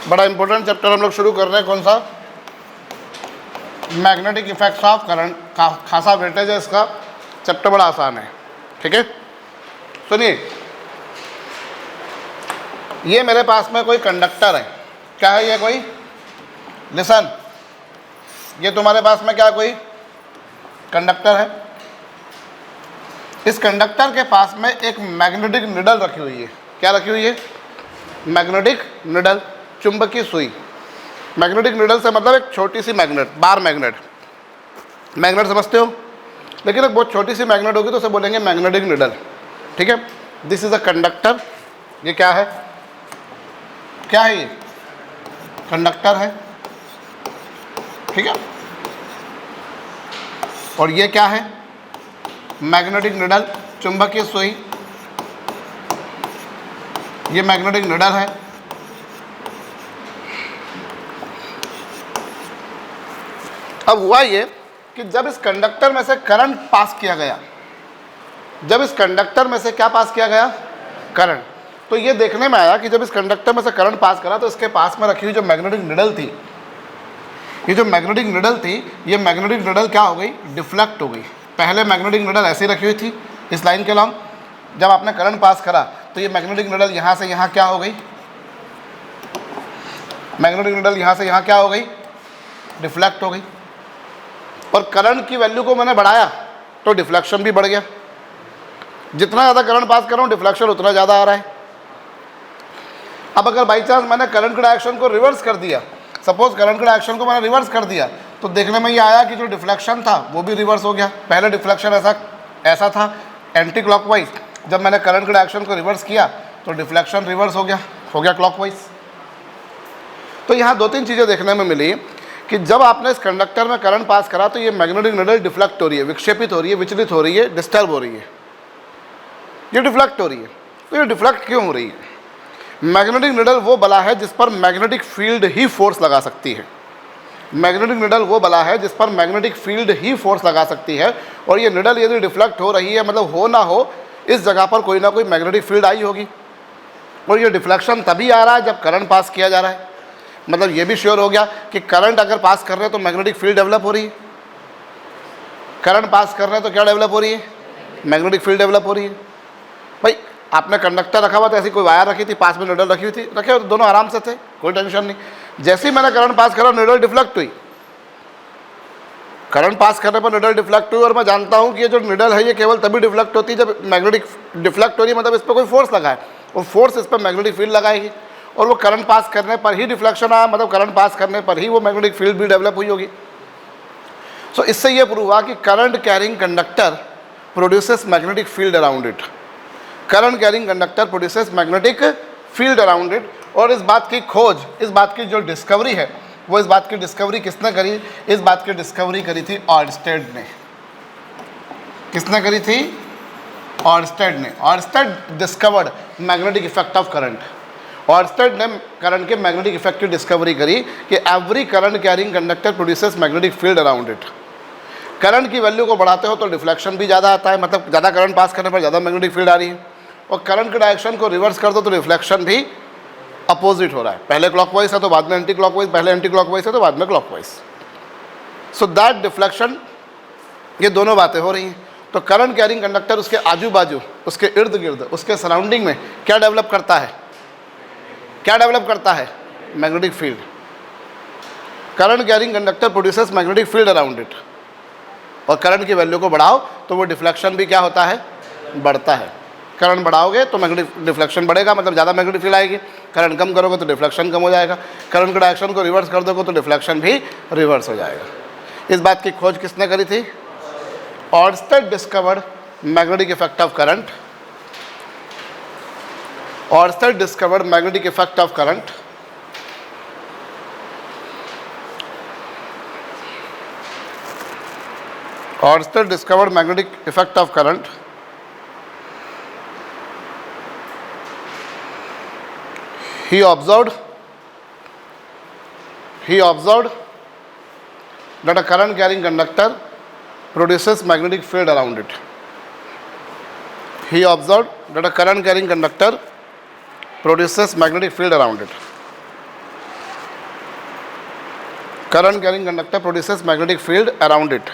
बड़ा important chapter हम लोग शुरू कर रहे हैं। कौन सा? Magnetic effects of current. खासा वेटेज है इसका, चैप्टर बड़ा आसान है। ठीक है, सुनिए, ये मेरे पास में कोई कंडक्टर है। क्या है ये? कोई, लिसन, ये तुम्हारे पास में क्या कोई कंडक्टर है। इस कंडक्टर के पास में एक मैग्नेटिक निडल रखी हुई है। क्या रखी हुई है? मैग्नेटिक निडल, चुंबकीय सुई। मैग्नेटिक निडल से मतलब एक छोटी सी मैग्नेट, बार मैग्नेट। मैग्नेट समझते हो, लेकिन एक बहुत छोटी सी मैग्नेट होगी तो उसे बोलेंगे मैग्नेटिक निडल। ठीक है, दिस इज अ कंडक्टर। ये क्या है? क्या है? ये कंडक्टर है। ठीक है, और ये क्या है? मैग्नेटिक निडल, चुंबकीय सुई। ये मैग्नेटिक निडल है। अब हुआ ये कि जब इस कंडक्टर में से करंट पास किया गया, जब इस कंडक्टर में से क्या पास किया गया? करंट। तो ये देखने में आया कि जब इस कंडक्टर में से करंट पास करा तो इसके पास में रखी हुई जो मैग्नेटिक निडल थी, ये जो मैग्नेटिक निडल थी, ये मैग्नेटिक निडल क्या हो गई? डिफ्लेक्ट हो गई। पहले मैग्नेटिक निडल ऐसे रखी हुई थी इस लाइन के लॉन्ग, जब आपने करंट पास करा तो ये मैग्नेटिक निडल यहाँ से यहाँ क्या हो गई? मैग्नेटिक निडल यहाँ से यहाँ क्या हो गई? डिफ्लेक्ट हो गई। और करंट की वैल्यू को मैंने बढ़ाया तो डिफ्लेक्शन भी बढ़ गया। जितना ज़्यादा करंट पास कर रहा हूँ डिफ्लेक्शन उतना ज़्यादा आ रहा है। अब अगर बाई चांस मैंने करंट के डायरेक्शन को रिवर्स कर दिया, सपोज करंट के डायरेक्शन को मैंने रिवर्स कर दिया, तो देखने में ये आया कि जो डिफ्लेक्शन था वो भी रिवर्स हो गया। पहले डिफ्लेक्शन ऐसा था एंटी क्लॉकवाइज, जब मैंने करंट के डायरेक्शन को रिवर्स किया तो डिफ्लेक्शन रिवर्स हो गया क्लॉकवाइज। तो यहाँ दो तीन चीज़ें देखने में मिली कि जब आपने इस कंडक्टर में करंट पास करा तो ये मैग्नेटिक निडल डिफ्लेक्ट हो रही है, विक्षेपित हो रही है, विचलित हो रही है, डिस्टर्ब हो रही है, ये डिफ्लेक्ट हो रही है। तो ये डिफ्लेक्ट क्यों हो रही है? मैग्नेटिक निडल वो बला है जिस पर मैग्नेटिक फील्ड ही फोर्स लगा सकती है। मैग्नेटिक निडल वो बला है जिस पर मैग्नेटिक फील्ड ही फोर्स लगा सकती है। और ये निडल यदि डिफ्लेक्ट हो रही है, मतलब हो ना हो, इस जगह पर कोई ना कोई मैग्नेटिक फील्ड आई होगी। और ये डिफ्लेक्शन तभी आ रहा है जब करंट पास किया जा रहा है। मतलब ये भी श्योर हो गया कि करंट अगर पास कर रहे हैं तो मैग्नेटिक फील्ड डेवलप हो रही है। करंट पास कर रहे हैं तो क्या डेवलप हो रही है? मैग्नेटिक फील्ड डेवलप हो रही है। भाई आपने कंडक्टर रखा हुआ था, ऐसी कोई वायर रखी थी, पास में निडल रखी हुई थी, रखे हुए दोनों आराम से थे, कोई टेंशन नहीं। जैसे ही मैंने करंट पास करा निडल डिफ्लेक्ट हुई। करंट पास करने पर निडल डिफ्लेक्ट हुई। और मैं जानता हूँ कि ये जो निडल है ये केवल तभी डिफ्लेक्ट होती है जब मैग्नेटिक डिफ्लेक्ट हो रही है, मतलब इस पर कोई फोर्स लगा है और फोर्स इस पर मैग्नेटिक फील्ड लगाएगी। और वो करंट पास करने पर ही डिफ्लेक्शन आया, मतलब करंट पास करने पर ही वो मैग्नेटिक फील्ड भी डेवलप हुई होगी। सो इससे ये प्रूव हुआ कि current carrying conductor produces magnetic field around it. Current carrying conductor produces magnetic field around it. और इस बात की खोज, इस बात की जो डिस्कवरी है, वो इस बात की डिस्कवरी किसने करी? इस बात की डिस्कवरी करी थी ऑर्स्टेड ने। किसने करी थी? ऑर्स्टेड ने। Oersted discovered magnetic effect of current. Oersted ने करंट के मैग्नेटिक इफेक्ट की डिस्कवरी करी कि every current carrying conductor produces magnetic field around it. Current की वैल्यू को बढ़ाते हो तो डिफ्लेक्शन भी ज़्यादा आता है, मतलब ज़्यादा करंट पास करने पर ज़्यादा मैग्नेटिक फील्ड आ रही है। और करंट के डायरेक्शन को रिवर्स कर दो तो रिफ्लेक्शन भी अपोजिट हो रहा है। पहले क्लॉकवाइज है तो बाद में एंटी क्लॉकवाइज, पहले एंटी क्लॉकवाइज है तो बाद में क्लॉकवाइज। सो दैट डिफ्लेक्शन, ये दोनों बातें हो रही हैं। तो करंट कैरिंग कंडक्टर उसके आजू बाजू, उसके इर्द गिर्द, उसके सराउंडिंग में क्या डेवलप करता है? क्या डेवलप करता है? Magnetic field. Current carrying conductor produces magnetic field around it. और करंट की वैल्यू को बढ़ाओ तो वो डिफ्लेक्शन भी क्या होता है? बढ़ता है। करंट बढ़ाओगे तो मैग्नेटिक डिफ्लेक्शन बढ़ेगा, मतलब ज़्यादा मैग्नेटिक फील्ड आएगी। करंट कम करोगे तो डिफ्लेक्शन कम हो जाएगा। करंट के डायरेक्शन को रिवर्स कर दोगे तो डिफ्लेक्शन भी रिवर्स हो जाएगा। इस बात की खोज किसने करी थी? Oersted discovered magnetic effect of current. Oersted discovered magnetic effect of current. Ørsted discovered magnetic effect of current. He observed that a current carrying conductor produces magnetic field around it. He observed that a current carrying conductor produces magnetic field around it. Current carrying conductor produces magnetic field around it.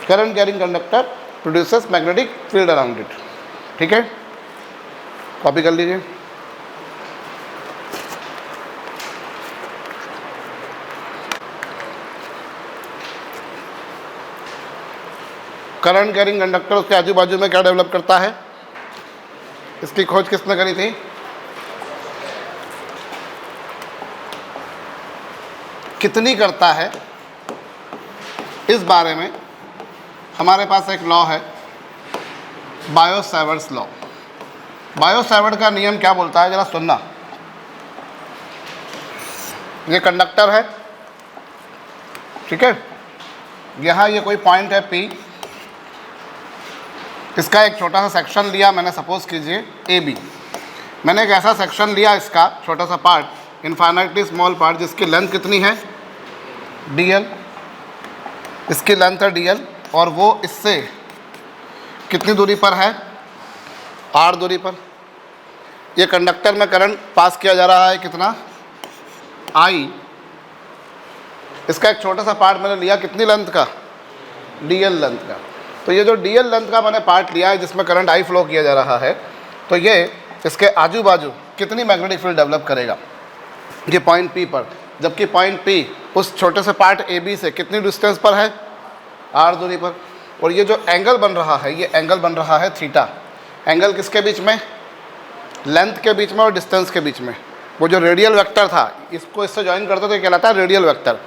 Current carrying conductor produces magnetic field around it. ठीक है, copy कर लीजिए। Current carrying conductor उसके आजू बाजू में क्या develop करता है, इसकी खोज किसने करी थी? कितनी करता है, इस बारे में हमारे पास एक लॉ है, बायो-सैवर्ट्स लॉ। बायो-सैवर्ट का नियम क्या बोलता है, जरा सुनना। ये कंडक्टर है, ठीक है, यहाँ ये कोई पॉइंट है P, इसका एक छोटा सा सेक्शन लिया मैंने, सपोज कीजिए AB। मैंने एक ऐसा सेक्शन लिया, इसका छोटा सा पार्ट, इनफाइनाइटली स्मॉल पार्ट, जिसकी लेंथ कितनी है dl, इसकी लेंथ है dl, और वो इससे कितनी दूरी पर है, r दूरी पर। ये कंडक्टर में करंट पास किया जा रहा है कितना, I। इसका एक छोटा सा पार्ट मैंने लिया, कितनी लेंथ का, dl लेंथ का। तो ये जो dl लेंथ का मैंने पार्ट लिया है जिसमें करंट I फ्लो किया जा रहा है, तो ये इसके आजू बाजू कितनी मैग्नेटिक फील्ड डेवलप करेगा, ये पॉइंट P पर। जबकि पॉइंट P उस छोटे से पार्ट AB से कितनी डिस्टेंस पर है, r दूरी पर। और ये जो एंगल बन रहा है, ये एंगल बन रहा है थीटा। एंगल किसके बीच में, लेंथ के बीच में और डिस्टेंस के बीच में। वो जो रेडियल वेक्टर था, इसको इससे ज्वाइन करते तो ये कहलाता है रेडियल वेक्टर।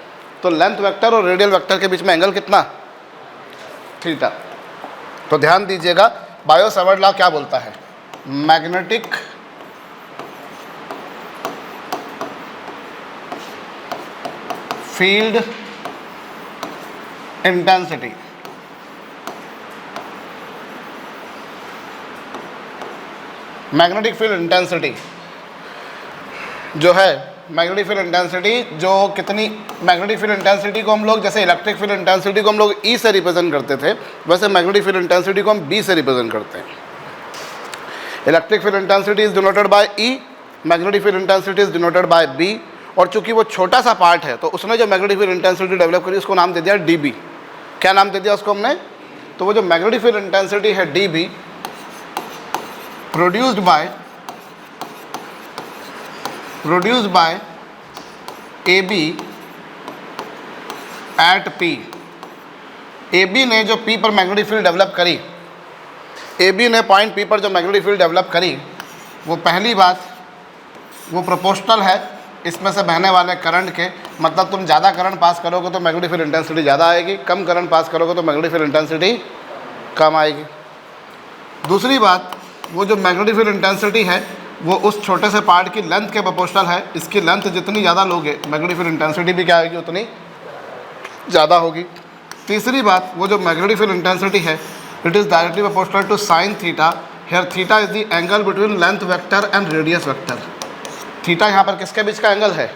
तो लेंथ वेक्टर और रेडियल वेक्टर के बीच में एंगल कितना, थीटा। तो ध्यान दीजिएगा, बायो-सैवर्ट लॉ क्या बोलता है, magnetic field intensity, magnetic field intensity जो है, मैग्नेटिक फील्ड इंटेंसिटी जो कितनी, मैग्नेटिक फील्ड इंटेंसिटी को हम लोग, जैसे इलेक्ट्रिक फील्ड इंटेंसिटी को हम लोग E से रिप्रेजेंट करते थे, वैसे मैग्नेटिक फील्ड इंटेंसिटी को हम B से रिप्रेजेंट करते हैं। Electric field intensity is denoted by E, magnetic field intensity is denoted by B। और चूंकि वो छोटा सा पार्ट है, तो उसने जो मैग्नेटिक फील्ड इंटेंसिटी डेवलप करी, उसको नाम दे दिया DB। क्या नाम दे दिया उसको हमने, तो वो जो मैग्नेटिक फील्ड इंटेंसिटी है DB, produced by AB at P। AB ने जो P पर मैग्नेटिक फील्ड डेवलप करी, AB ने पॉइंट P पर जो मैग्नेटिक फील्ड डेवलप करी, वो पहली बात वो प्रोपोर्शनल है इसमें से बहने वाले करंट के। मतलब तुम ज़्यादा करंट पास करोगे तो मैग्नेटिक फील्ड इंटेंसिटी ज़्यादा आएगी, कम करंट पास करोगे तो मैग्नेटिक फील्ड इंटेंसिटी कम आएगी। दूसरी बात, वो जो मैग्नेटिक फील्ड इंटेंसिटी है वो उस छोटे से पार्ट की लेंथ के प्रोपोर्शनल है। इसकी लेंथ जितनी ज़्यादा लोगे, मैग्नेटिक फील्ड इंटेंसिटी भी क्या आएगी, उतनी ज़्यादा होगी। तीसरी बात, वो जो मैग्नेटिक फील्ड इंटेंसिटी है, it is directly proportional to sine theta. Here theta is the angle between length vector and radius vector. Theta यहाँ पर किसके बीच का एंगल है,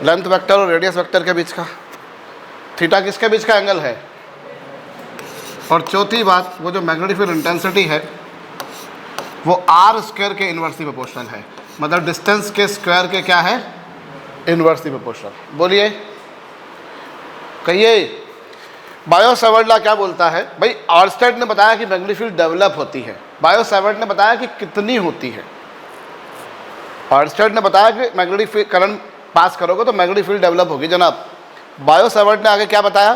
लेंथ वेक्टर और रेडियस वेक्टर के बीच का। थीटा किसके बीच का एंगल है। और चौथी बात, वो जो मैग्नेटिक फील्ड इंटेंसिटी है वो आर स्क्वायर के इन्वर्सली प्रोपोर्शनल है। मतलब डिस्टेंस के स्क्वायर के क्या है, इन्वर्सली प्रोपोर्शनल। बोलिए, कहिए। बायो-सैवर्ट लॉ क्या बोलता है भाई, ऑर्स्टेड ने बताया कि मैग्नेटिक फील्ड डेवलप होती है, बायो-सैवर्ट ने बताया कि कितनी होती है। ऑर्स्टेड ने बताया कि मैग्नेटिक फील्ड करंट पास करोगे तो मैग्नेटिक फील्ड डेवलप होगी जनाब। बायो-सैवर्ट ने आगे क्या बताया,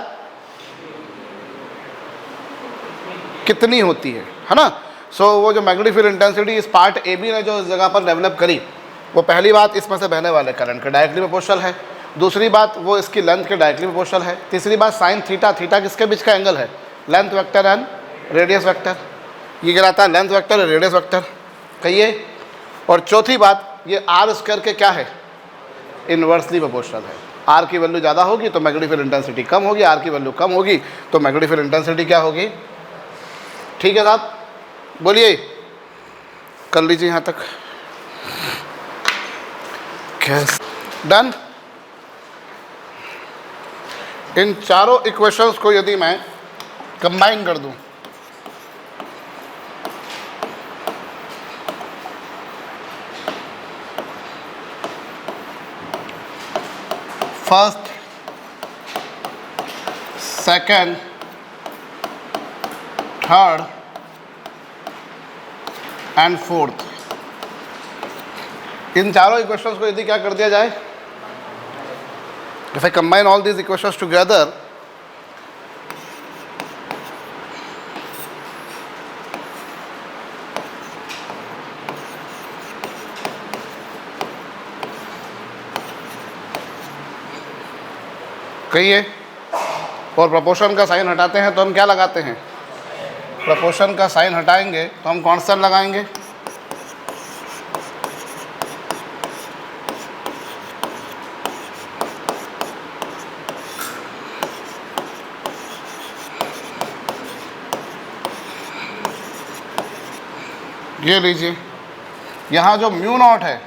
कितनी होती है ना। सो वो जो मैग्नेटिक फील्ड इंटेंसिटी इस पार्ट AB ने जो इस जगह पर डेवलप करी, वो पहली बात इसमें से बहने वाले करंट के डायरेक्टली प्रोपोर्शनल है। दूसरी बात, वो इसकी लेंथ के डायरेक्टली प्रोपोर्शनल है। तीसरी बात, साइन थीटा, थीटा किसके बीच का एंगल है, length vector and radius vector. ये कहलाता है लेंथ वेक्टर और रेडियस वेक्टर, कहिए। और चौथी बात, ये आर स्क्वायर के क्या है, इन्वर्सली प्रोपोर्शनल है। आर की वैल्यू ज़्यादा होगी तो मैग्नेटिक फील्ड इंटेंसिटी कम होगी, आर की वैल्यू कम होगी तो मैग्नेटिक फील्ड इंटेंसिटी क्या होगी। ठीक है साहब, बोलिए, कर लीजिए यहाँ तक। डन। इन चारों इक्वेशंस को यदि मैं कंबाइन कर दूं first, second, third and fourth, इन चारों इक्वेशंस को यदि क्या कर दिया जाए, if I combine all these equations together, कहिए, और प्रोपोर्शन का साइन हटाते हैं तो हम क्या लगाते हैं, प्रोपोर्शन का साइन हटाएंगे तो हम कांस्टेंट लगाएंगे। ये लीजिए, यहाँ जो म्यू नॉट है,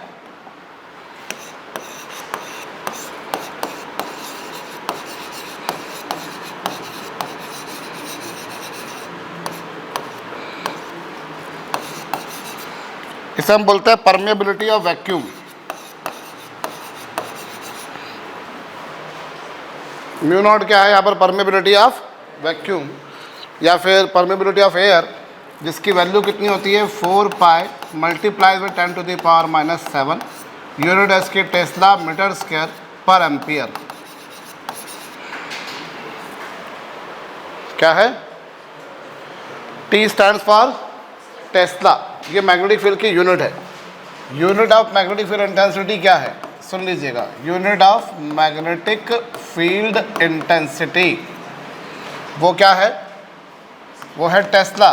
इसे हम बोलते हैं permeability of vacuum. Mu naught क्या है यहाँ पर, परमेबिलिटी ऑफ वैक्यूम या फिर परमेबिलिटी ऑफ एयर, जिसकी वैल्यू कितनी होती है 4 पाई मल्टीप्लाई विद 10⁻⁻⁷ यूनिट इसके टेस्ला मीटर स्क्वायर पर एम्पियर। क्या है, T स्टैंड्स फॉर टेस्ला, ये मैग्नेटिक फील्ड की यूनिट है। Unit of magnetic field intensity क्या है, सुन लीजिएगा, unit of magnetic field intensity वो क्या है, वो है टेस्ला,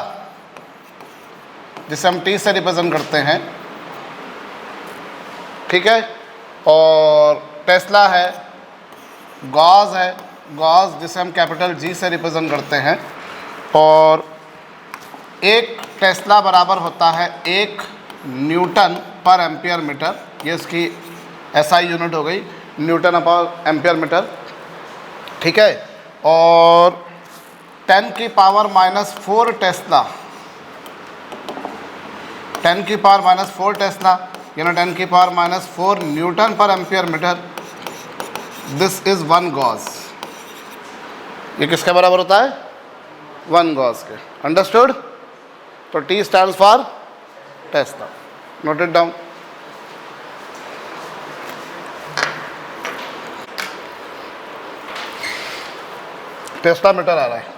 जिसे हम T से रिप्रेजेंट करते हैं, ठीक है। और टेस्ला है, गॉस है, गॉस जिसे हम कैपिटल G से रिप्रेजेंट करते हैं, और एक टेस्ला बराबर होता है 1 न्यूटन पर एम्पियर मीटर, ये इसकी SI यूनिट हो गई, न्यूटन अपॉन एम्पियर मीटर, ठीक है। और 10⁻⁻⁴ टेस्ला, 10⁻⁻⁴ टेस्ला यानी 10⁻⁻⁴ newton per ampere metre, this is 1 gauss. ये किसके बराबर होता है, 1 गॉस के, अंडरस्टूड। तो T stands for Tesla, note it down. Tesla meter आ रहा है,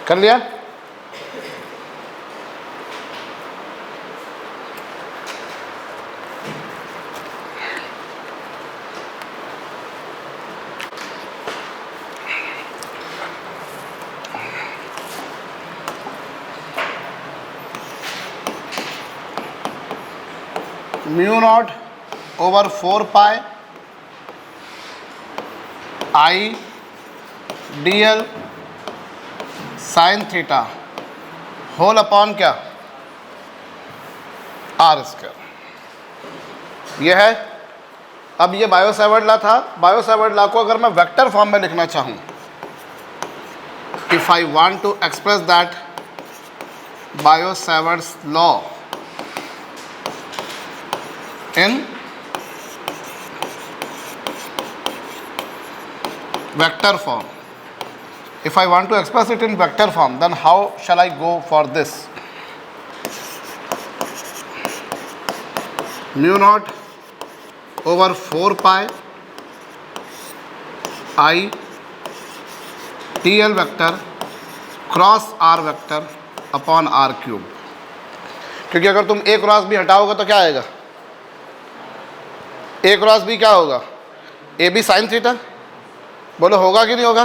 कर लिया। Mu naught over 4 pi I dl sine theta whole upon क्या, R स्क्वायर, ये है। अब ये बायो सेवर्ट लॉ था, बायो सेवर्ट लॉ को अगर मैं वेक्टर फॉर्म में लिखना चाहूँ, if I want to express that Biot Savart's law in vector form, if I want to express it in vector form, then how shall I go for this? Mu naught over 4 pi I TL vector cross R vector upon R cube, क्योंकि अगर तुम A cross B हटाओगे तो क्या आएगा, A cross B क्या होगा, A B sine theta, बोलो होगा कि नहीं होगा,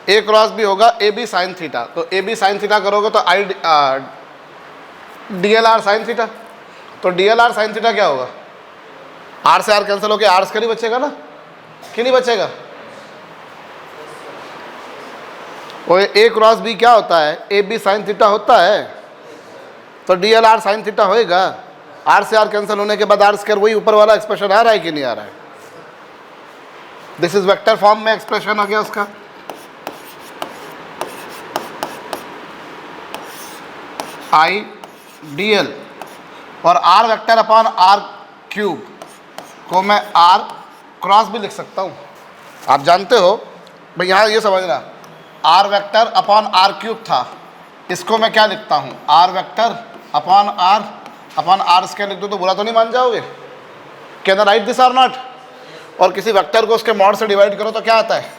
A क्रॉस B होगा ए बी साइन थीटा, तो ए बी साइन थीटा करोगे तो I D L R sine theta, तो D L R sine theta क्या होगा, आर से आर कैंसिल होकर आर स्क्वायर ही बचेगा ना, कि नहीं बचेगा। और ए क्रॉस बी क्या होता है, ए बी साइन थीटा होता है, तो D L R sine theta होएगा, आर से आर कैंसिल होने के बाद आर स्क्वायर, वही ऊपर वाला एक्सप्रेशन आ रहा है कि नहीं आ रहा है? दिस इज वेक्टर फॉर्म में एक्सप्रेशन आ गया उसका। आई डी एल और r vector upon r cube को मैं आर क्रॉस भी लिख सकता हूँ। आप जानते हो भाई, यहाँ ये समझना, r vector upon r cube था, इसको मैं क्या लिखता हूँ? R vector upon r square लिख दूँ तो बुरा तो नहीं मान जाओगे? Can I write this or not? और किसी वेक्टर को उसके मॉड से डिवाइड करो तो क्या आता है?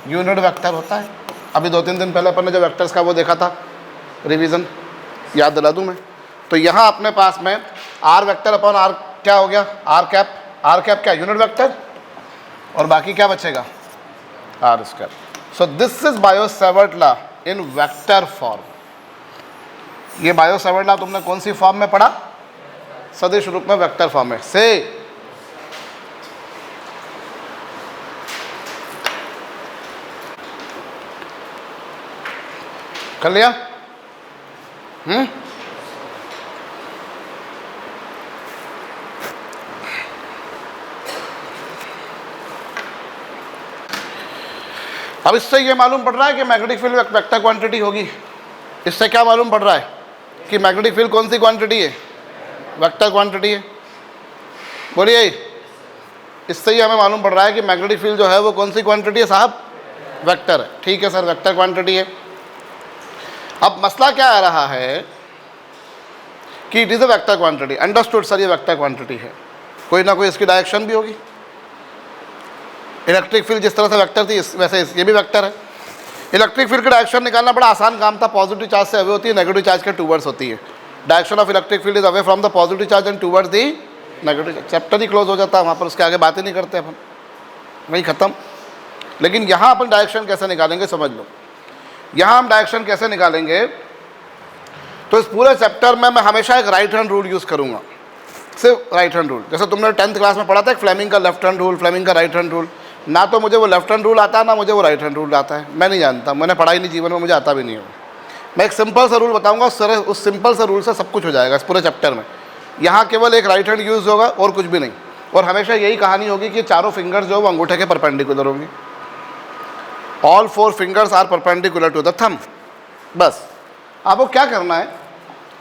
यूनिट वेक्टर होता है। अभी 2-3 दिन पहले अपन ने जो वेक्टर्स का वो देखा था रिवीजन, याद दिला दूँ मैं। तो यहाँ अपने पास में आर वेक्टर अपॉन आर क्या हो गया? आर कैप क्या? यूनिट वेक्टर, और बाकी क्या बचेगा? R square. So this is Biot Savart law in vector form. ये बायो-सैवर्ट लॉ तुमने कौन सी फॉर्म में पढ़ा? सदिश रूप में, वेक्टर फॉर्म में। से कर लिया? अब इससे ये मालूम पड़ रहा है कि मैग्नेटिक फील्ड वेक्टर क्वांटिटी होगी। इससे क्या मालूम पड़ रहा है कि मैग्नेटिक फील्ड कौन सी क्वांटिटी है? वेक्टर क्वांटिटी है। बोलिए, इससे ही हमें मालूम पड़ रहा है कि मैग्नेटिक फील्ड जो है वो कौन सी क्वांटिटी है साहब? वेक्टर है। ठीक है सर, वेक्टर क्वांटिटी है। अब मसला क्या आ रहा है कि it is a vector quantity. Understood sir, ये वेक्टर क्वांटिटी है, कोई ना कोई इसकी डायरेक्शन भी होगी। इलेक्ट्रिक फील्ड जिस तरह से वेक्टर थी वैसे ये भी वेक्टर है। इलेक्ट्रिक फील्ड की डायरेक्शन निकालना बड़ा आसान काम था। पॉजिटिव चार्ज से अवे होती है, नेगेटिव चार्ज के टूवर्ड्स होती है। Direction of electric field is away from the positive charge and towards the negative charge. Chapter he close हो जाता है वहाँ पर, उसके आगे बातें नहीं करते अपन, वही ख़त्म। लेकिन यहाँ अपन डायरेक्शन कैसे निकालेंगे समझ लो। यहाँ हम डायरेक्शन कैसे निकालेंगे, तो इस पूरे चैप्टर में मैं हमेशा एक राइट हैंड रूल यूज़ करूँगा, सिर्फ राइट हैंड रूल। जैसे तुमने 10th क्लास में पढ़ा था, एक फ्लेमिंग का लेफ्ट हैंड रूल, फ्लेमिंग का राइट हैंड रूल। ना तो मुझे वो लेफ्ट हैंड रूल आता है, ना मुझे वो राइट हैंड रूल आता है, मैं नहीं जानता, मैंने पढ़ा ही नहीं जीवन में, मुझे आता भी नहीं है। मैं एक सिंपल सा रूल बताऊंगा, उस सिंपल सा रूल से सब कुछ हो जाएगा इस पूरे चैप्टर में। यहाँ केवल एक राइट हैंड यूज़ होगा और कुछ भी नहीं। और हमेशा यही कहानी होगी कि चारों फिंगर्स जो वो अंगूठे के परपेंडिकुलर होंगी। All 4 fingers are perpendicular to the thumb. बस आपको क्या करना है,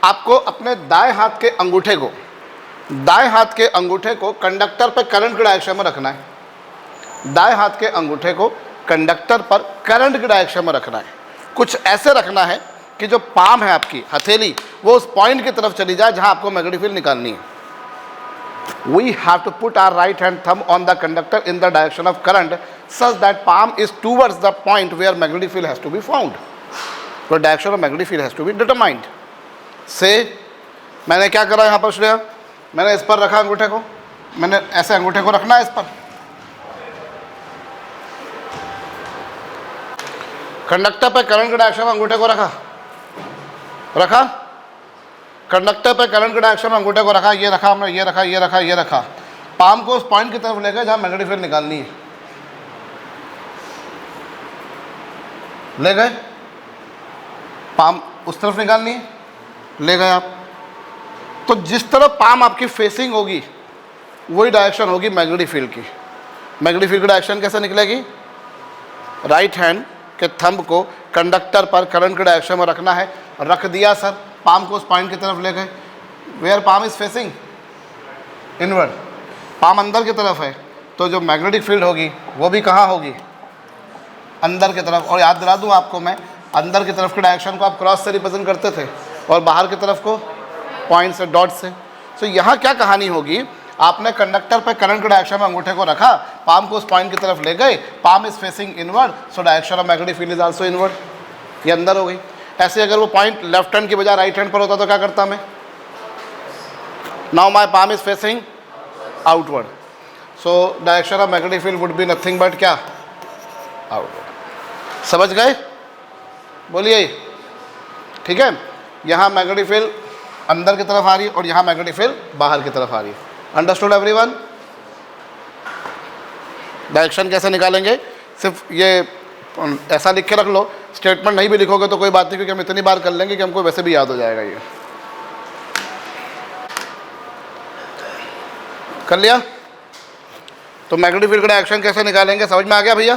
आपको अपने दाएं हाथ के अंगूठे को कंडक्टर पर करंट की डायरेक्शन में रखना है। दाएं हाथ के अंगूठे को कंडक्टर पर करंट की डायरेक्शन में रखना है। कुछ ऐसे रखना है कि जो पाम है आपकी हथेली, वो उस पॉइंट की तरफ चली जाए जहां आपको मैग्नेटिक फील्ड निकालनी है। We have to put our right hand thumb on the conductor in the direction of current such that palm is towards the point where magnetic field has to be found. So direction of magnetic field has to be determined. से मैंने क्या करा यहाँ पर श्रेया, मैंने इस पर रखा अंगूठे को, मैंने ऐसे अंगूठे को रखना है इस पर, कंडक्टर पे करंट के डायरेक्शन में अंगूठे को रखा, कंडक्टर पे करंट के डायरेक्शन में अंगूठे को रखा, ये रखा हमने, ये रखा। पाम को उस पॉइंट की तरफ ले गए जहाँ मैग्नेटिक फील्ड निकालनी है। ले गए, पाम उस तरफ निकालनी है, ले गए आप। तो जिस तरफ पाम आपकी फेसिंग होगी वही डायरेक्शन होगी मैग्नेटिक फील्ड की। मैग्नेटिक फील्ड की डायरेक्शन कैसे निकलेगी? राइट हैंड के थंब को कंडक्टर पर करंट के डायरेक्शन में रखना है। रख दिया सर, पाम को उस पॉइंट की तरफ ले गए where palm is facing inward, palm अंदर की तरफ है, तो जो मैग्नेटिक फील्ड होगी वो भी कहाँ होगी? अंदर की तरफ। और याद दिला दूँ आपको मैं, अंदर की तरफ के डायरेक्शन को आप क्रॉस से रिप्रेजेंट करते थे और बाहर की तरफ को पॉइंट से, डॉट से। सो यहाँ क्या कहानी होगी, आपने कंडक्टर पर करंट के डायरेक्शन में अंगूठे को रखा, पाम को उस पॉइंट की तरफ ले गए, palm is facing inward, so direction of magnetic field is also inward, ये अंदर हो गई। ऐसे अगर वो पॉइंट लेफ्ट हैंड की बजाय राइट हैंड पर होता तो क्या करता मैं? Now my palm is facing outward, so direction of magnetic field would be nothing but क्या? आउटवर्ड। समझ गए? बोलिए, ठीक है। यहाँ मैग्नेटिक फील्ड अंदर की तरफ आ रही है और यहाँ मैग्नेटिक फील्ड बाहर की तरफ आ रही है। Understood everyone? डायरेक्शन कैसे निकालेंगे? सिर्फ ये ऐसा लिख के रख लो, स्टेटमेंट नहीं भी लिखोगे तो कोई बात नहीं, क्योंकि हम इतनी बार कर लेंगे कि हमको वैसे भी याद हो जाएगा ये। कर लिया। तो मैग्नेटिक फील्ड का डायरेक्शन कैसे निकालेंगे, समझ में आ गया भैया।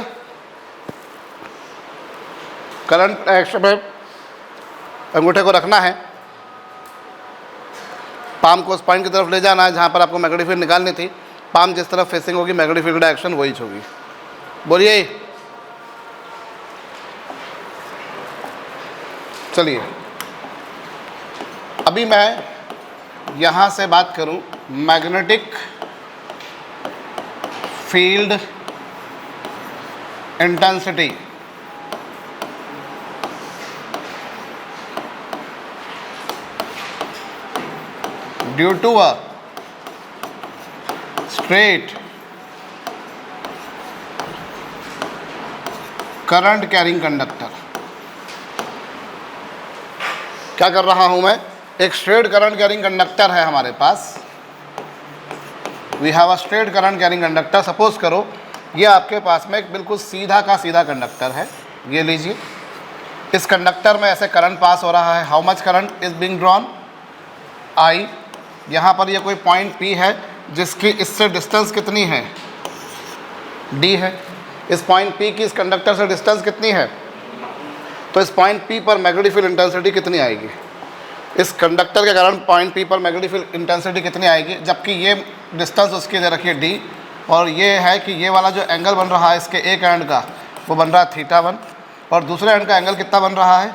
करंट डायरेक्शन में अंगूठे को रखना है, पाम को उस पॉइंट की तरफ ले जाना है जहाँ पर आपको मैग्नेटिक फील्ड निकालनी थी। पाम जिस तरफ फेसिंग होगी मैग्नेटिक फील्ड का डायरेक्शन वही होगी। बोलिए। चलिए अभी मैं यहाँ से बात करूँ magnetic field intensity. Due to a straight current carrying conductor. क्या कर रहा हूं मैं, एक स्ट्रेट करंट कैरिंग कंडक्टर है हमारे पास। We have a straight current carrying conductor. Suppose करो ये आपके पास में एक बिल्कुल सीधा का सीधा कंडक्टर है, ये लीजिए। इस कंडक्टर में ऐसे करंट पास हो रहा है। How much current is being drawn, I. यहाँ पर ये कोई पॉइंट P है जिसकी इससे डिस्टेंस कितनी है, D है। इस पॉइंट P की इस कंडक्टर से डिस्टेंस कितनी है, तो इस पॉइंट P पर मैग्नेटिक फील्ड इंटेंसिटी कितनी आएगी, इस कंडक्टर के कारण पॉइंट P पर मैग्नेटिक फील्ड इंटेंसिटी कितनी आएगी। जबकि ये डिस्टेंस उसकी दे रखी है D, और ये है कि ये वाला जो एंगल बन रहा है इसके एक एंड का वो बन रहा है θ1, और दूसरे एंड का एंगल कितना बन रहा है,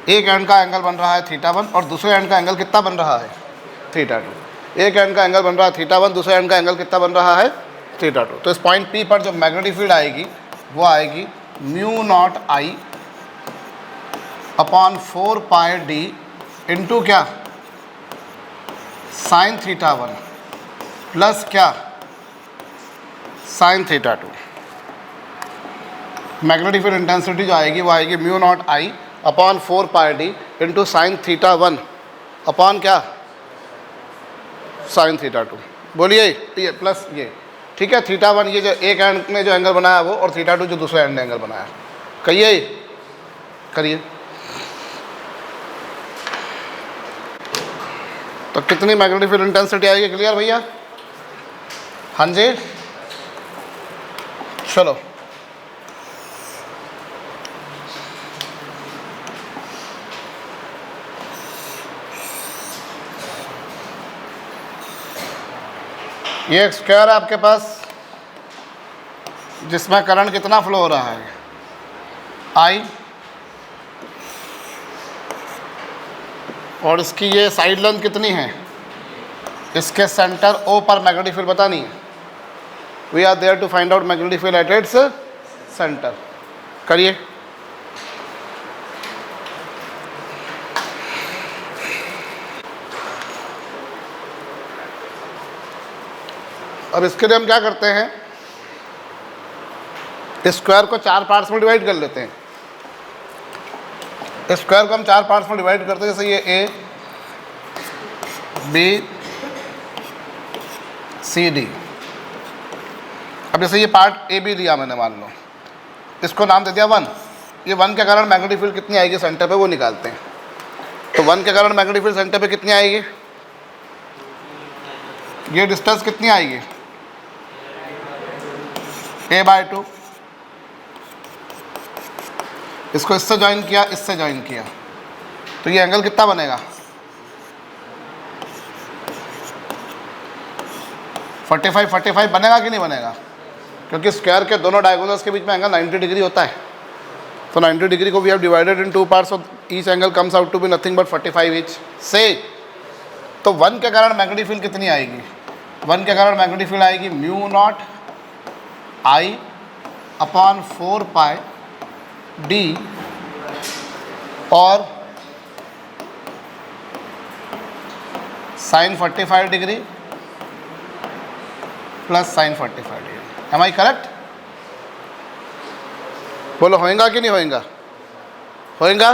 एक एंड का एंगल बन रहा है θ1 और दूसरे एंड का एंगल कितना बन रहा है θ2। एक एंड का एंगल बन रहा है θ1, दूसरे एंड का एंगल कितना बन रहा है θ2। तो इस पॉइंट P पर जो मैग्नेटिक फील्ड आएगी वो आएगी μ0I अपॉन 4πd इंटू क्या, साइन θ1 प्लस क्या, साइन θ2। मैग्नेटिक फील्ड इंटेंसिटी जो आएगी वो आएगी μ0I upon 4πd into sine θ1 upon क्या, साइन θ2। बोलिए ये प्लस ये, ठीक है। θ1 ये जो एक एंड में जो एंगल बनाया वो, और θ2 जो दूसरे एंड में एंगल बनाया। कहिए, करिए। तो कितनी मैग्नेटिक फील्ड इंटेंसिटी आएगी, क्लियर भैया। हाँ जी, चलो ये एक स्क्वायर है आपके पास जिसमें करंट कितना फ्लो हो रहा है, I, और इसकी ये साइड लेंथ कितनी है, इसके सेंटर O पर मैग्नेटिक फील्ड बतानी है। We are there to find out magnetic field at its centre. करिए। अब इसके लिए हम क्या करते हैं, इस स्क्वायर को 4 पार्ट्स में डिवाइड कर लेते हैं। इस स्क्वायर को हम 4 पार्ट्स में डिवाइड करते हैं, जैसे ये A, B, C, D। अब जैसे ये पार्ट A B लिया मैंने, मान लो इसको नाम दे दिया 1। ये 1 के कारण मैग्नेटिक फील्ड कितनी आएगी सेंटर पे, वो निकालते हैं। तो 1 के कारण मैग्नेटिक फील्ड सेंटर पे कितनी आएगी, ये डिस्टेंस कितनी आएगी, A/2। इसको इससे ज्वाइन किया, इससे ज्वाइन किया, तो ये एंगल कितना बनेगा, 45 बनेगा कि नहीं बनेगा, क्योंकि स्क्वायर के दोनों डायगोनल्स के बीच में एंगल 90 डिग्री होता है। तो 90 डिग्री को we have divided in 2 parts, of each angle comes out to be nothing but 45 each से। तो 1 के कारण मैग्नेटिक फील्ड कितनी आएगी, 1 के कारण मैग्नेटिक फील्ड आएगी μ0I अपॉन 4πd और sine 45 degree plus sine 45 degree. Am I correct? बोलो होएगा कि नहीं होएगा, होएगा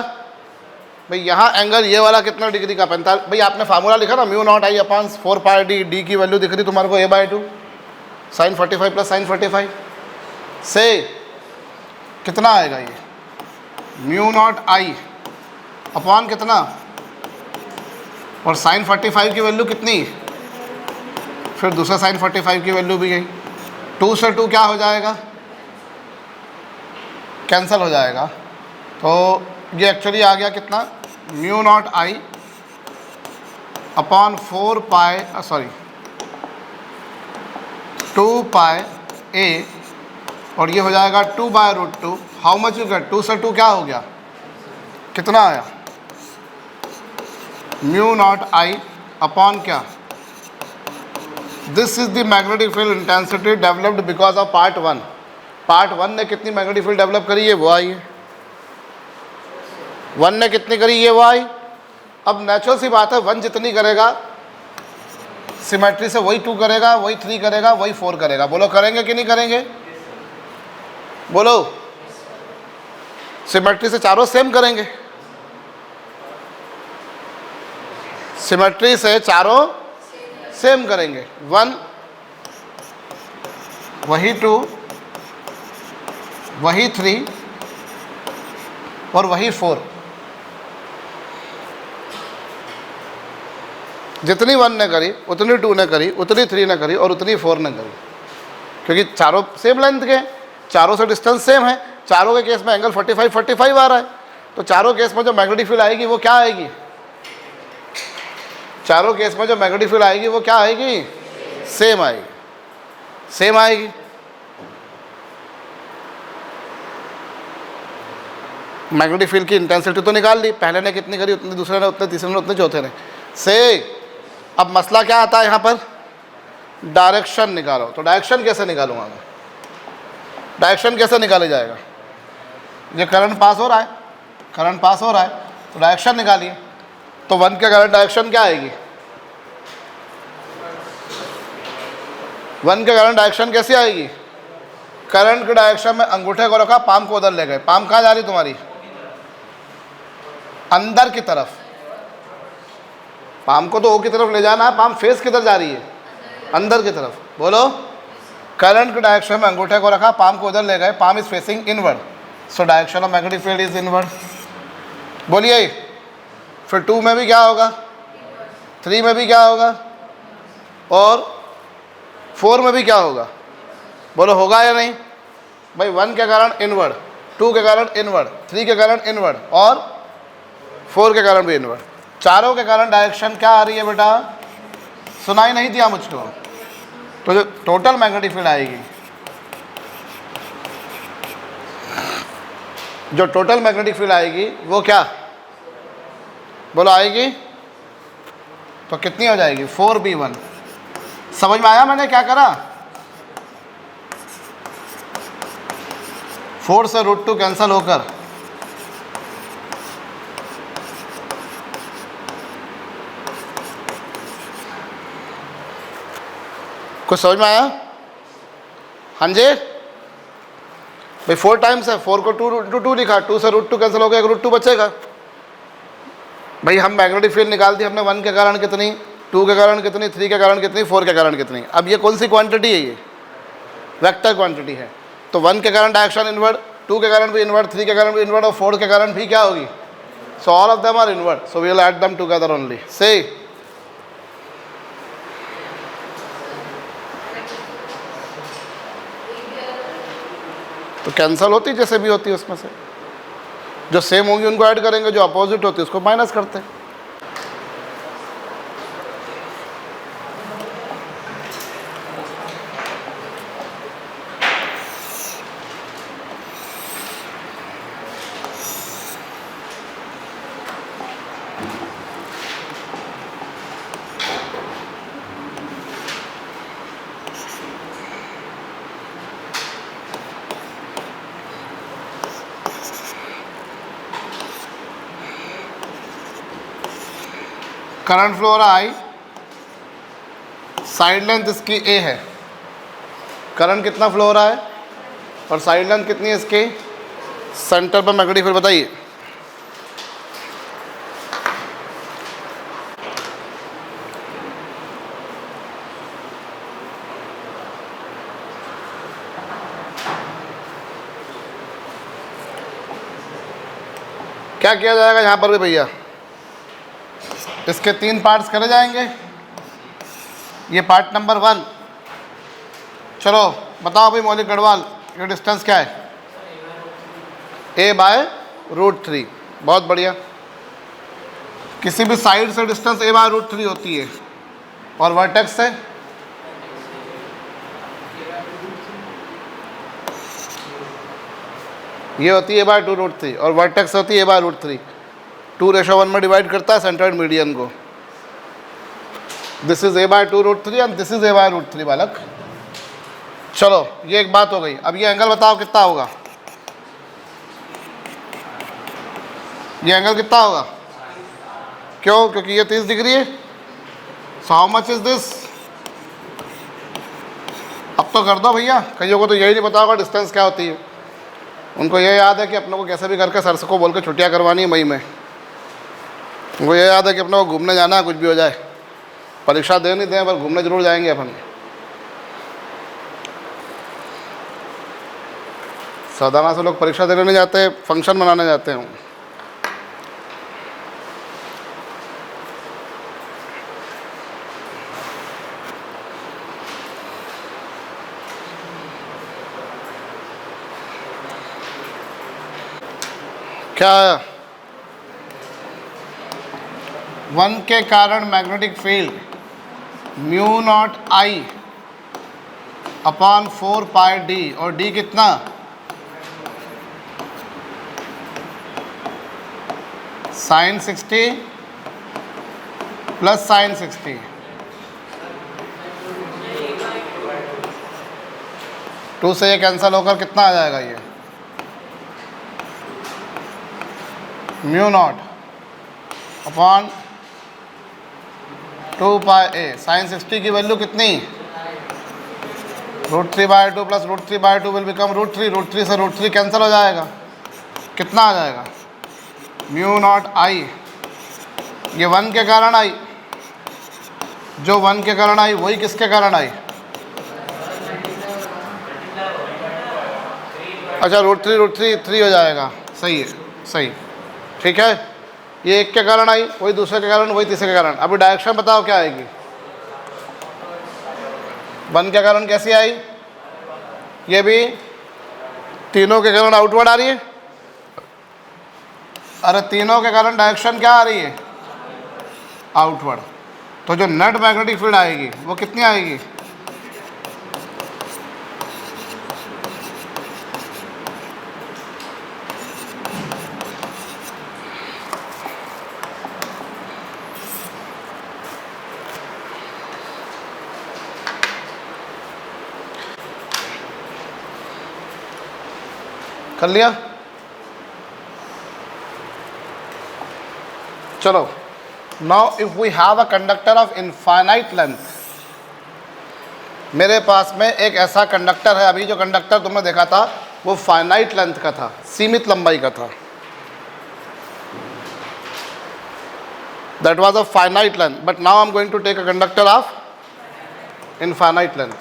भाई। यहाँ एंगल ये वाला कितना डिग्री का, 45। भाई आपने फार्मूला लिखा ना, μ0I अपॉन 4πd, डी की वैल्यू दिख रही तुम्हारे को A/2 साइन 45 प्लस साइन 45 से कितना आएगा, ये μ0I अपॉन कितना, और साइन 45 की वैल्यू कितनी, फिर दूसरा साइन 45 की वैल्यू भी गई। 2 से 2 क्या हो जाएगा, कैंसिल हो जाएगा। तो ये एक्चुअली आ गया कितना, म्यू नॉट आई अपॉन 4 पाई 2 पाई ए, और ये हो जाएगा 2/√2। हाउ मच यू गेट, 2 से 2 क्या हो गया, कितना आया, म्यू नॉट आई अपॉन क्या, this is the magnetic field intensity developed because of part 1। Part 1 ने कितनी मैग्नेटिक फील्ड डेवलप करी है, वो आई है। 1 ने कितनी करी, ये वो आई। अब नेचुरल सी बात है, 1 जितनी करेगा सिमेट्री से वही 2 करेगा, वही 3 करेगा, वही 4 करेगा। बोलो करेंगे कि नहीं करेंगे, बोलो। सिमेट्री से चारों सेम करेंगे, सिमेट्री से चारों सेम करेंगे। 1 वही 2 वही 3 और वही 4। जितनी 1 ने करी उतनी 2 ने करी, उतनी 3 ने करी और उतनी 4 ने करी, क्योंकि चारों सेम लेंथ के, चारों से डिस्टेंस सेम है। चारों के केस में एंगल 45 आ रहा है, तो चारों केस में जो मैग्नेटिक फील्ड आएगी वो क्या आएगी, चारों केस में जो मैग्नेटिक फील्ड आएगी वो क्या आएगी, सेम आएगी, सेम आएगी। मैग्नेटिक फील्ड की इंटेंसिटी तो निकाल ली, पहले ने कितनी करी उतनी, दूसरे ने उतने, तीसरे ने उतने, चौथे ने से। अब मसला क्या आता है यहाँ पर, डायरेक्शन निकालो। तो डायरेक्शन कैसे निकालूंगा मैं, डायरेक्शन कैसे निकाला जाएगा, ये करंट पास हो रहा है, करंट पास हो रहा है, तो डायरेक्शन निकालिए। तो 1 के करंट डायरेक्शन क्या आएगी, 1 के करंट डायरेक्शन कैसी आएगी, करंट के डायरेक्शन में अंगूठे को रखा, पाम को उधर ले गए। पाम कहाँ जा रही तुम्हारी, अंदर की तरफ। पाम को तो ओ की तरफ ले जाना है, पाम फेस किधर जा रही है, अंदर की तरफ। बोलो, करंट के डायरेक्शन में अंगूठे को रखा, पाम को उधर ले गए, palm is facing inward, so direction of magnetic field is inward. बोलिए, फिर 2 में भी क्या होगा, 3 में भी क्या होगा, और 4 में भी क्या होगा, बोलो होगा या नहीं भाई। 1 के कारण इनवर्ड, 2 के कारण इनवर्ड, 3 के कारण इनवर्ड और 4 के कारण भी इनवर्ड। चारों के कारण डायरेक्शन क्या आ रही है बेटा, सुनाई नहीं दिया मुझको। तो जो टोटल मैग्नेटिक फील्ड आएगी, जो टोटल मैग्नेटिक फील्ड आएगी वो क्या, बोलो आएगी, तो कितनी हो जाएगी, 4b1। समझ में आया मैंने क्या करा, 4 से √2 कैंसिल होकर कुछ समझ में आया, हाँ जी भाई। 4 टाइम्स है, 4 को 2 लिखा, 2 से √2 कैंसिल हो गया, √2 बचेगा भाई। हम मैग्नेटिक फील्ड निकाल दी हमने, 1 के कारण कितनी, 2 के कारण कितनी, 3 के कारण कितनी, 4 के कारण कितनी। अब ये कौन सी क्वांटिटी है, ये वेक्टर क्वांटिटी है। तो 1 के कारण डायरेक्शन इनवर्ड, 2 के कारण भी इनवर्ड, 3 के कारण भी इनवर्ड और 4 के कारण भी क्या होगी, so all of them are inward, so we will add them together only. से तो कैंसिल होती जैसे भी होती है, उसमें से जो सेम होंगी उनको ऐड करेंगे, जो अपोजिट होती है उसको माइनस करते हैं। करंट फ्लो हो रहा आई, साइड लेंथ इसकी ए है, करंट कितना फ्लो हो रहा है और साइड लेंथ कितनी है इसके, सेंटर पर मैग्नेटिक फील्ड बताइए। क्या किया जाएगा यहाँ पर भी भैया, इसके 3 पार्ट्स करे जाएंगे। ये पार्ट नंबर 1। चलो बताओ भाई मौलिक गढ़वाल, ये डिस्टेंस क्या है? a/√3। बहुत बढ़िया। किसी भी साइड से डिस्टेंस a/√3 होती है और वर्टेक्स से ये होती है a/2√3 और वर्टेक्स होती है a/√3। 2:1 में डिवाइड करता है सेंट्रोइड मीडियन को। This is a/2√3 and this is a/√3 बालक। चलो ये एक बात हो गई। अब ये एंगल बताओ कितना होगा? ये एंगल कितना होगा? क्यों? क्योंकि ये 30 डिग्री है। So how much is this? अब तो कर दो भैया, कईयों को तो यही नहीं पता होगा डिस्टेंस क्या होती है। उनको ये याद है कि अपने को कैसे भी करके सर को बोल के छुट्टियाँ करवानी है मई में। उनको ये याद है कि अपने को घूमने जाना है, कुछ भी हो जाए, परीक्षा दे नहीं दें पर घूमने जरूर जाएंगे अपन। साधारण से लोग परीक्षा देने नहीं जाते, फंक्शन मनाने जाते हैं। क्या 1 के कारण magnetic field μ0I upon 4πd, और d कितना? sin 60 plus sin 60। 2 से ये कैंसिल होकर कितना आ जाएगा? ये μ0 अपॉन 2πa। sin 60 की वैल्यू कितनी? √3/2 प्लस √3/2 विल बिकम √3। √3 से √3 कैंसिल हो जाएगा। कितना आ जाएगा? μ0I। ये 1 के कारण आई, जो 1 के कारण आई वही किसके कारण आई? अच्छा √3 3 हो जाएगा। सही है, सही, ठीक है। ये 1 के कारण आई, वही दूसरे के कारण, वही तीसरे के कारण। अभी डायरेक्शन बताओ क्या आएगी? 1 के कारण कैसी आई? ये भी तीनों के कारण आउटवर्ड आ रही है। अरे तीनों के कारण डायरेक्शन क्या आ रही है? आउटवर्ड। तो जो नेट मैग्नेटिक फील्ड आएगी वो कितनी आएगी? कर लिया? चलो now if we have a conductor of infinite length, मेरे पास में एक ऐसा कंडक्टर है। अभी जो कंडक्टर तुमने देखा था वो फाइनाइट लेंथ का था, सीमित लंबाई का था। That was a finite length, but now I am going to take a conductor of infinite length.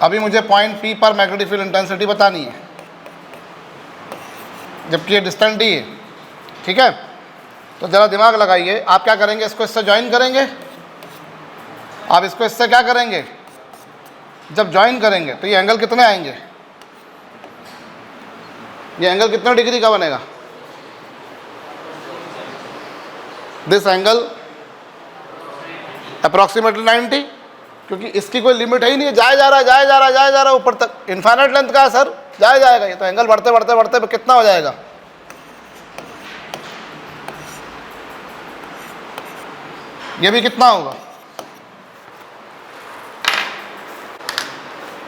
अभी मुझे पॉइंट P पर मैग्नेटिक फील्ड इंटेंसिटी बतानी है, जबकि ये डिस्टेंस D है, ठीक है। तो ज़रा दिमाग लगाइए, आप क्या करेंगे? इसको इससे ज्वाइन करेंगे। आप इसको इससे क्या करेंगे? जब ज्वाइन करेंगे तो ये एंगल कितने आएंगे? ये एंगल कितने डिग्री का बनेगा? दिस एंगल अप्रॉक्सीमेटली 90, क्योंकि इसकी कोई लिमिट है ही नहीं है, जाए जा रहा है, जाए जा रहा है, जाए जा रहा है ऊपर तक। इनफाइनाइट लेंथ का है सर, जाए जाएगा ये तो। एंगल बढ़ते बढ़ते बढ़ते कितना हो जाएगा? ये भी कितना होगा?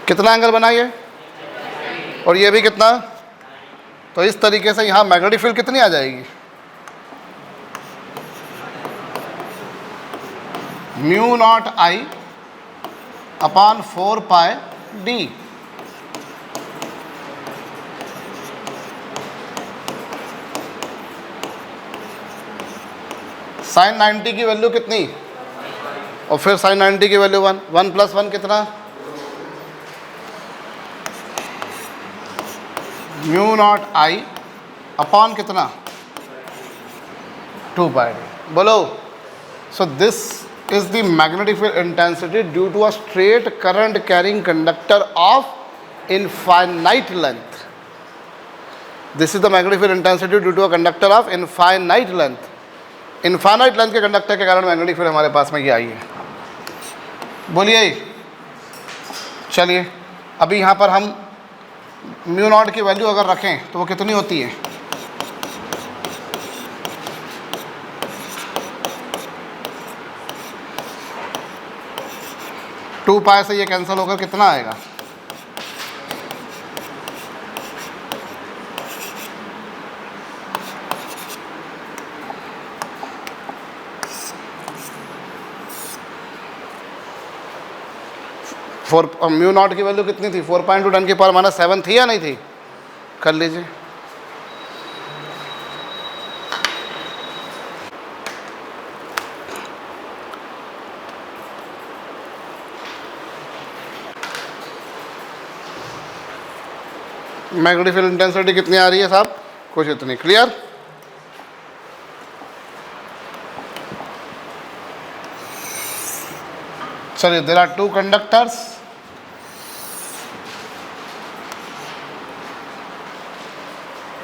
कितना एंगल बनाइए? और ये भी कितना? तो इस तरीके से यहाँ मैग्नेटिक फील्ड कितनी आ जाएगी? μ0I upon 4πd। sin 90 की वैल्यू कितनी? और फिर sin 90 की वैल्यू 1। 1 + 1 कितना? μ0I अपॉन कितना? 2πd। बोलो। So this is the magnetic field intensity due to a straight current carrying conductor of infinite length. This is the magnetic field intensity due to a conductor of infinite length. Infinite length के conductor के कारण magnetic field हमारे पास में ये आई है। बोलिए, चलिए अभी यहाँ पर हम म्यू नॉट की वैल्यू अगर रखें तो वो कितनी होती है? टू पाई से ये कैंसिल होकर कितना आएगा? म्यू नॉट की वैल्यू कितनी थी? 4.2 10 की पावर -7 थी या नहीं थी? कर लीजिए। मैग्नेटिक फील्ड इंटेंसिटी कितनी आ रही है साहब? कुछ इतनी। क्लियर? चलिए, there are two conductors,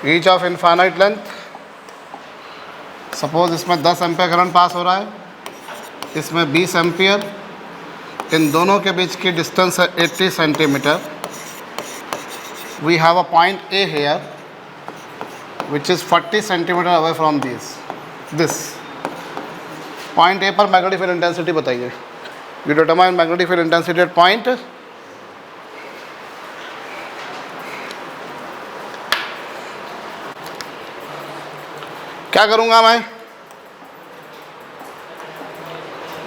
each of infinite length. Suppose इसमें 10 एम्पियर करंट पास हो रहा है, इसमें 20 एम्पियर। इन दोनों के बीच की डिस्टेंस है 80 centimetre. We have a point A here which is 40 centimetre away from this point A पर मैग्नेटिक फील्ड इंटेंसिटी बताइए। You determine magnetic field intensity at point. क्या करूंगा मैं?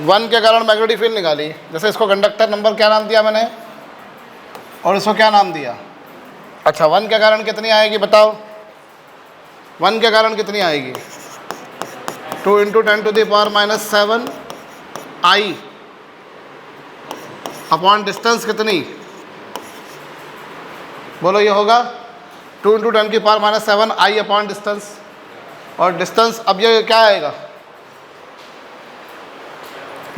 1 के कारण मैग्नेटिक फील्ड निकाली। जैसे इसको कंडक्टर नंबर क्या नाम दिया मैंने, और इसको क्या नाम दिया? अच्छा, 1 के कारण कितनी आएगी बताओ? 1 के कारण कितनी आएगी? 2 × 10⁻⁻7 I अपॉन डिस्टेंस कितनी? बोलो, ये होगा 2 × 10⁻⁷ I अपॉन डिस्टेंस। और डिस्टेंस, अब ये क्या आएगा?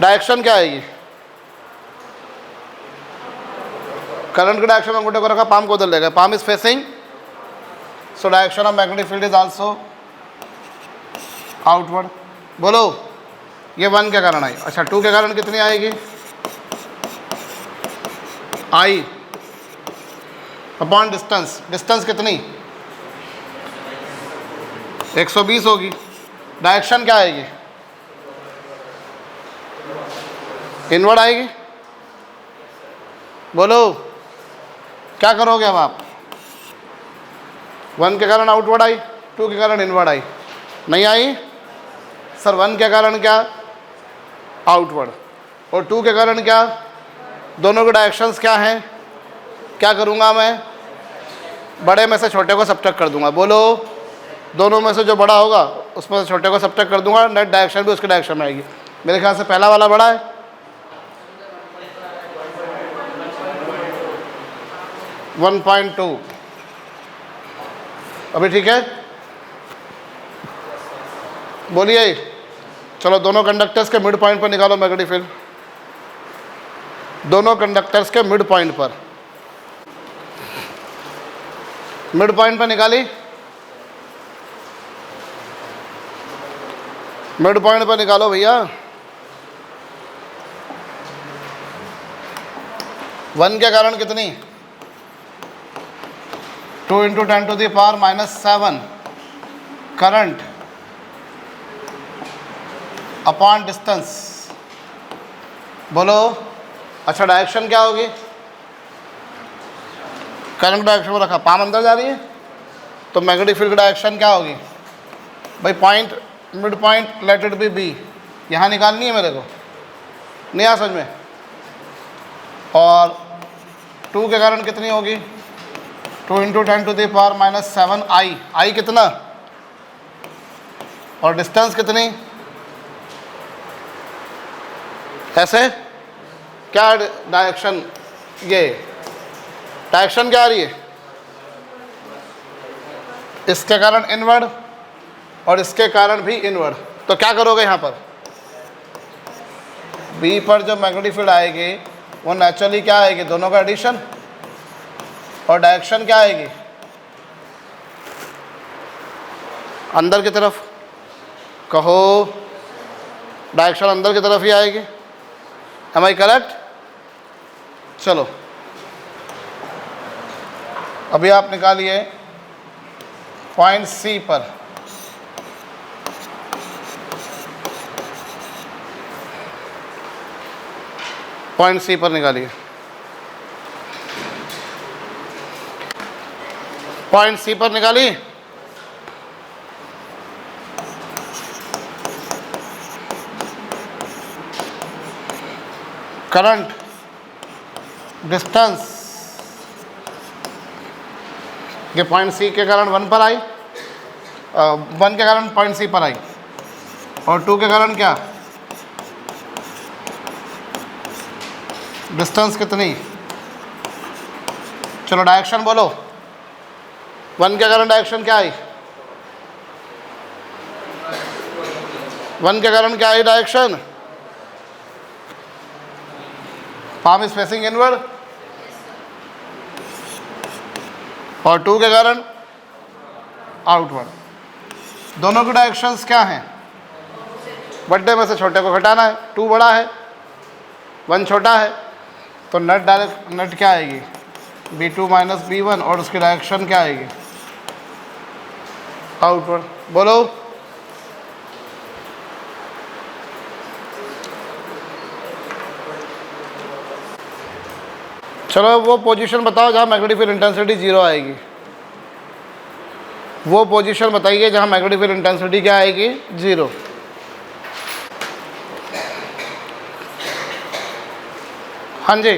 डायरेक्शन क्या आएगी? करंट की डायरेक्शन में अंगूठे को रखा, पाम को उधर ले गए। Palm is facing, so direction of magnetic field is also outward. बोलो, ये 1 के कारण आई। अच्छा, 2 के कारण कितनी आएगी? I upon distance. डिस्टेंस कितनी? 120 होगी। डायरेक्शन क्या आएगी? इनवर्ड आएगी। बोलो, क्या करोगे अब आप? 1 के कारण आउटवर्ड आई, 2 के कारण इनवर्ड आई। नहीं आई सर? 1 के कारण क्या? आउटवर्ड। और 2 के कारण क्या? दोनों के डायरेक्शंस क्या हैं? क्या करूँगा मैं? बड़े में से छोटे को सब्ट्रैक्ट कर दूंगा। बोलो, दोनों में से जो बड़ा होगा उसमें से छोटे को सब्ट्रैक्ट कर दूंगा, नेट डायरेक्शन भी उसके डायरेक्शन में आएगी। मेरे ख्याल से पहला वाला बड़ा है। 1.2 अभी ठीक है? बोलिए, चलो दोनों कंडक्टर्स के मिड पॉइंट पर निकालो मैग्नेटिक फील्ड। दोनों कंडक्टर्स के मिड पॉइंट पर, मिड पॉइंट पर निकाली। मिड पॉइंट पर निकालो भैया। 1 के कारण कितनी? 2 × 10⁻⁷ करंट अपॉन डिस्टेंस। बोलो, अच्छा डायरेक्शन क्या होगी? करंट डायरेक्शन को रखा, पाम अंदर जा रही है, तो मैग्नेटिक फील्ड की डायरेक्शन क्या होगी? भाई point, mid point, let it be B, यहाँ निकालनी है मेरे को। नहीं आ समझ में? और 2 के कारण कितनी होगी? 2 × 10⁻⁷ I कितना? और डिस्टेंस कितनी? ऐसे क्या डायरेक्शन? ये डायरेक्शन क्या आ रही है? इसके कारण इनवर्ड और इसके कारण भी इनवर्ड। तो क्या करोगे यहाँ पर? बी पर जो मैग्नेटिक फील्ड आएगी वो नेचुरली क्या आएगी, दोनों का एडिशन, और डायरेक्शन क्या आएगी, अंदर की तरफ। कहो डायरेक्शन अंदर की तरफ ही आएगी। Am I correct? चलो अभी आप निकालिए पॉइंट सी पर, पॉइंट सी पर निकालिए, पॉइंट सी पर निकालिए। करंट, डिस्टेंस, ये पॉइंट सी के कारण 1 पर आई, 1 के कारण पॉइंट सी पर आई, और 2 के कारण क्या, डिस्टेंस कितनी। चलो डायरेक्शन बोलो, 1 के कारण डायरेक्शन क्या आई, 1 के कारण क्या आई direction, palm is facing inward, और 2 के कारण आउटवर्ड। दोनों की डायरेक्शंस क्या हैं, बड़े में से छोटे को घटाना है, 2 बड़ा है 1 छोटा है, तो नेट डायरेक्ट नेट क्या आएगी, B2 माइनस B1, और उसकी डायरेक्शन क्या आएगी, आउटवर्ड। बोलो चलो वो पोजीशन बताओ जहाँ मैग्नेटिक फील्ड इंटेंसिटी 0 आएगी, वो पोजीशन बताइए जहाँ मैग्नेटिक फील्ड इंटेंसिटी क्या आएगी, 0। हाँ जी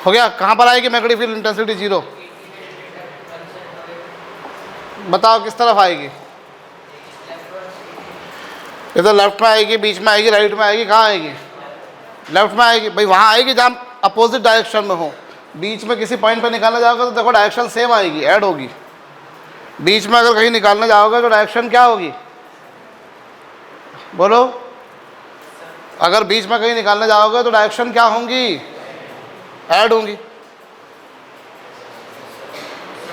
हो गया। कहाँ पर आएगी मैग्नेटिक फील्ड इंटेंसिटी 0, बताओ किस तरफ आएगी, इधर लेफ्ट में आएगी, बीच में आएगी, राइट में आएगी, कहाँ आएगी, लेफ्ट में आएगी भाई, वहाँ आएगी जहाँ अपोजिट डायरेक्शन में हो। बीच में किसी पॉइंट पर निकालने जाओगे तो देखो डायरेक्शन सेम आएगी, ऐड होगी। बीच में अगर कहीं निकालने जाओगे तो डायरेक्शन क्या होगी, बोलो, अगर बीच में कहीं निकालने जाओगे तो डायरेक्शन क्या होंगी, ऐड होंगी।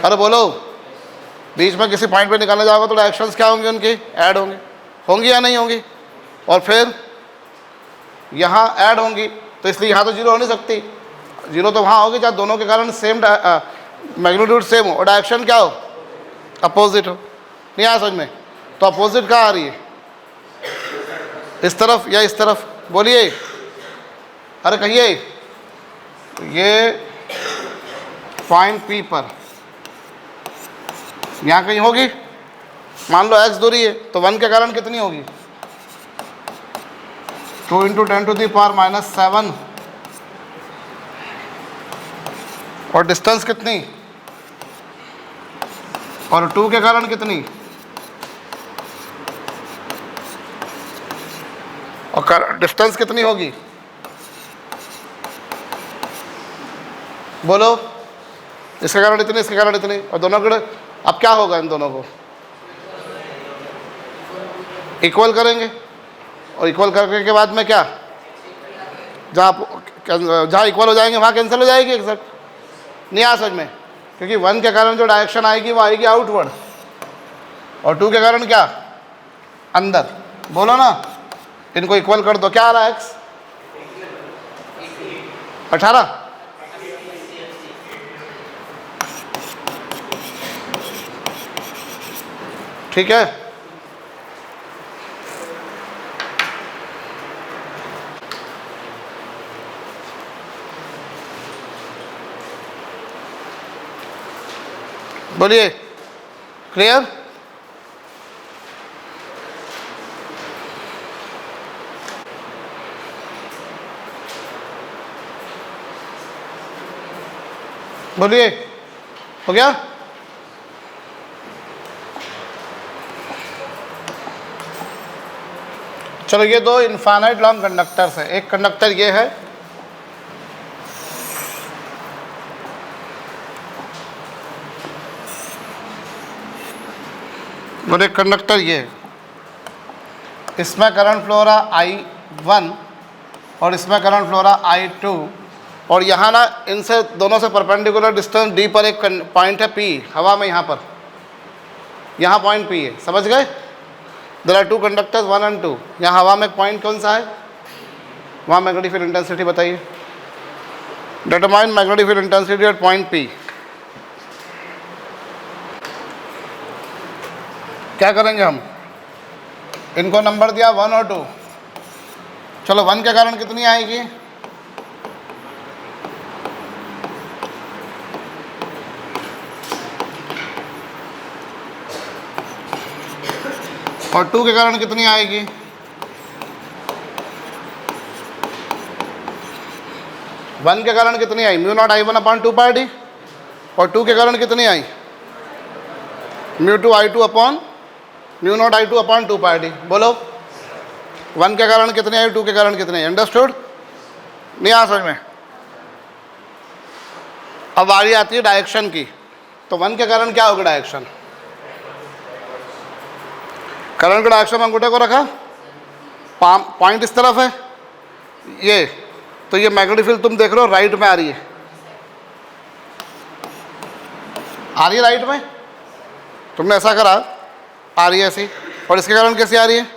अरे बोलो, बीच में किसी पॉइंट पे निकालने जाओगे तो डायरेक्शंस क्या होंगी, उनकी ऐड होंगी, होंगी या नहीं होंगी, और फिर यहाँ ऐड होंगी, तो इसलिए यहाँ तो 0 हो नहीं सकती, 0 तो वहाँ होगी जहाँ दोनों के कारण सेम मैग्नीट्यूड सेम हो और डायरेक्शन क्या हो, अपोजिट हो। नहीं आया समझ में? तो अपोजिट कहाँ आ रही है, इस तरफ या इस तरफ, बोलिए, अरे कहिए। ये पॉइंट P पर यहाँ कहीं होगी, मान लो x दूरी है, तो 1 के कारण कितनी होगी, 2 × 10⁻⁻7, और डिस्टेंस कितनी, और 2 के कारण कितनी, और डिस्टेंस कितनी होगी, बोलो, इसके कारण इतनी, इसके कारण इतनी, और दोनों के अब क्या होगा, इन दोनों को इक्वल करेंगे, और इक्वल करने के बाद में क्या, जहाँ इक्वल हो जाएंगे वहाँ कैंसिल हो जाएगी एग्जैक्ट। नहीं आ समझ में? क्योंकि 1 के कारण जो डायरेक्शन आएगी वो आएगी आउटवर्ड, और 2 के कारण क्या, अंदर। बोलो ना, इनको इक्वल कर दो, क्या आ रहा है x, 18। ठीक है, बोलिए, क्लियर? बोलिए, हो गया? चलो ये 2 इनफाइनाइट लॉन्ग कंडक्टर्स है। एक कंडक्टर ये है, और एक कंडक्टर ये है। इसमें करंट फ्लो हो रहा I 1 और इसमें करंट फ्लो रहा I2, और यहाँ ना इनसे दोनों से परपेंडिकुलर डिस्टेंस d पर एक पॉइंट है P हवा में, यहाँ पर, यहाँ पॉइंट P है, समझ गए। देयर आर 2 कंडक्टर्स 1 and 2, यहाँ हवा में एक पॉइंट कौन सा है, वहाँ मैग्नेटिक फील्ड इंटेंसिटी बताइए। Determine magnetic field intensity at point P। क्या करेंगे हम, इनको नंबर दिया 1 और 2, चलो 1 के कारण कितनी आएगी, और 2 के कारण कितनी आएगी, वन के कारण कितनी आई, म्यू नॉट I1/2πd, और 2 के कारण कितनी आई, μ2 I2 upon mu naught I2/2πd। बोलो 1 के कारण कितने आई, 2 के कारण कितने आई, अंडरस्टूड, नहीं आ समझ में। अब बारी आती है डायरेक्शन की, तो 1 के कारण क्या होगा डायरेक्शन, करंट का डायरेक्शन अंगूठे को रखा, पॉइंट इस तरफ है ये, तो ये मैग्नेटिक फील्ड तुम देख रहे हो राइट में आ रही है, राइट में, तुमने ऐसा करा आ रही है ऐसी, और इसके कारण कैसे आ रही है,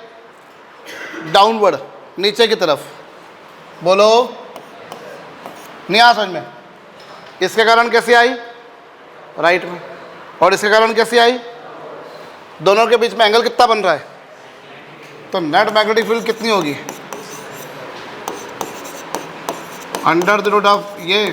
डाउनवर्ड, नीचे की तरफ। बोलो नहीं आ समझ में। इसके कारण कैसे आई, राइट में, और इसके कारण कैसे आई, दोनों के बीच में एंगल कितना बन रहा है, तो नेट मैग्नेटिक फील्ड कितनी होगी, अंडर द रूट ऑफ ये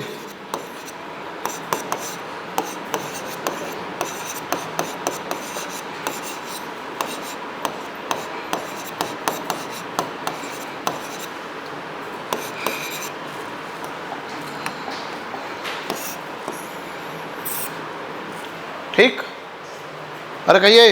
ठीक, अरे कहिए,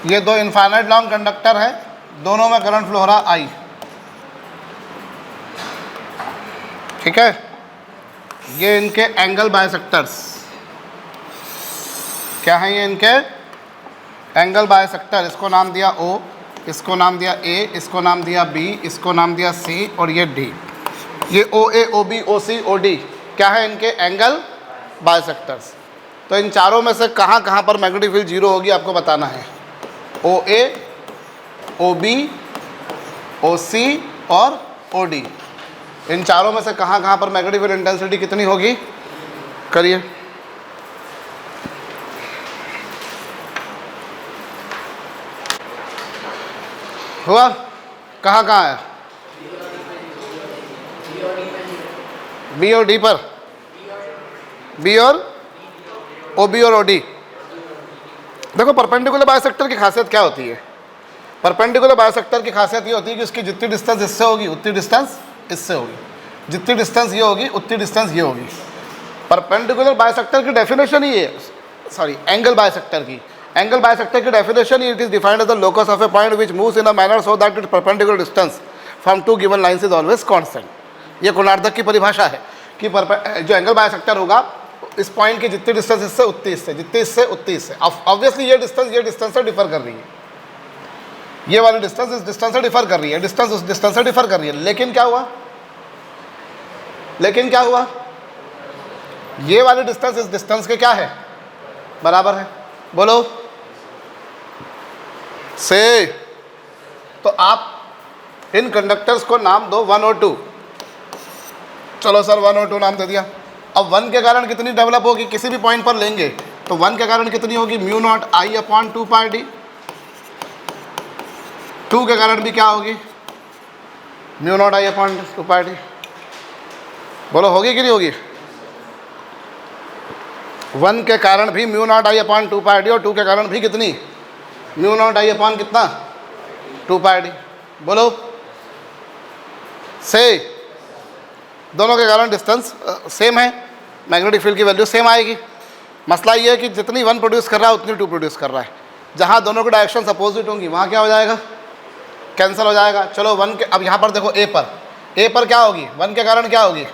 ये 2 इनफाइनाइट लॉन्ग कंडक्टर है, दोनों में करंट फ्लो हो रहा I, ठीक है। ये इनके एंगल बाइसेक्टर्स, क्या है ये इनके एंगल बाइसेक्टर, इसको नाम दिया O, इसको नाम दिया A, इसको नाम दिया B, इसको नाम दिया C, और ये D, ये OA, OB, OC, OD क्या है इनके एंगल बाइसेक्टर्स। तो इन चारों में से कहाँ कहाँ पर मैग्नेटिक फील्ड जीरो होगी आपको बताना है, OA, OB, OC और OD, इन चारों में से कहाँ कहाँ पर मैग्नेटिक फील्ड इंटेंसिटी कितनी होगी, करिए। हुआ, कहाँ कहाँ आया, B और D पर, B और OB और OD। देखो परपेंडिकुलर बाइसेक्टर की खासियत क्या होती है, परपेंडिकुलर बाइसेक्टर की खासियत ये होती है कि उसकी जितनी डिस्टेंस इससे होगी उतनी डिस्टेंस इससे होगी, जितनी डिस्टेंस ये होगी उतनी डिस्टेंस ये होगी। परपेंडिकुलर बाइसेक्टर की डेफिनेशन ही है, सॉरी एंगल बाइसेक्टर की, एंगल बाइसेक्टर की डेफिनेशन ही, it is defined as the locus of a point which moves in a manner so that its perpendicular distance from 2 given lines is always constant. ये कोणार्धक की परिभाषा है कि जो एंगल बाइसेक्टर होगा इस पॉइंट की जितनी डिस्टेंस इससे उतनी इससे, जितनी इससे उतनी इससे। ऑब्वियसली ये डिस्टेंस से डिफर कर रही है, ये वाली डिस्टेंस इस डिस्टेंस से डिफर कर रही है, डिस्टेंस उस डिस्टेंस से डिफर कर रही है, लेकिन क्या हुआ, लेकिन क्या हुआ, ये वाली डिस्टेंस इस डिस्टेंस के क्या है, बराबर है। बोलो से, तो आप इन कंडक्टर्स को नाम दो 1 और 2। चलो सर 1 और 2 नाम दे दिया। अब 1 के कारण कितनी डेवलप होगी, किसी भी पॉइंट पर लेंगे तो 1 के कारण कितनी होगी, म्यू नॉट I/2πd। 2 के कारण भी क्या होगी, म्यू नॉट I/2πd। बोलो होगी कि नहीं होगी, 1 के कारण भी म्यू नॉट I/2πd और 2 के कारण भी कितनी, म्यू नॉट I अपॉन कितना 2πd। बोलो से, दोनों के कारण डिस्टेंस सेम है, मैग्नेटिक फील्ड की वैल्यू सेम आएगी। मसला ये है कि जितनी 1 प्रोड्यूस कर रहा है उतनी 2 प्रोड्यूस कर रहा है। जहाँ दोनों की डायरेक्शन अपोजिट होंगी वहाँ क्या हो जाएगा, कैंसिल हो जाएगा। चलो 1 के, अब यहाँ पर देखो ए पर क्या होगी, 1 के कारण क्या होगी,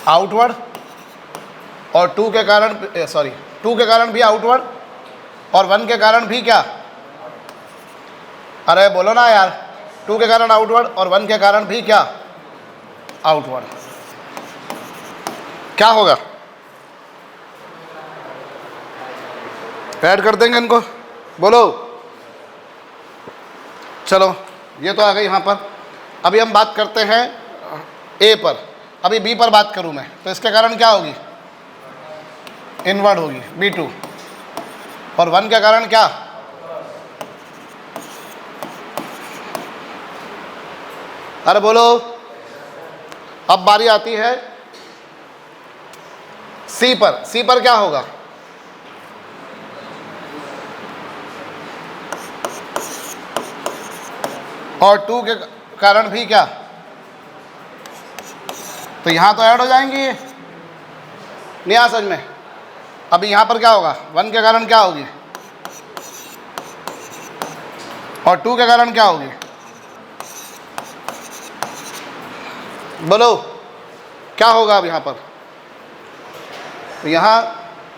आउटवर्ड, और 2 के कारण 2 के कारण भी आउटवर्ड, और 1 के कारण भी क्या, अरे बोलो ना यार, 2 के कारण आउटवर्ड और 1 के कारण भी क्या, आउटवर्ड। क्या होगा, ऐड कर देंगे इनको, बोलो। चलो ये तो आ गई यहाँ पर। अभी हम बात करते हैं ए पर, अभी बी पर बात करूँ मैं, तो इसके कारण क्या होगी, इनवर्ड होगी B2, और 1 के कारण क्या, अरे बोलो। अब बारी आती है सी पर क्या होगा, और 2 के कारण भी क्या, तो यहां तो ऐड हो जाएंगी ये, नहीं आ समझ में। अभी यहां पर क्या होगा, 1 के कारण क्या होगी, और 2 के कारण क्या होगी, बोलो क्या होगा। अब यहां पर यहाँ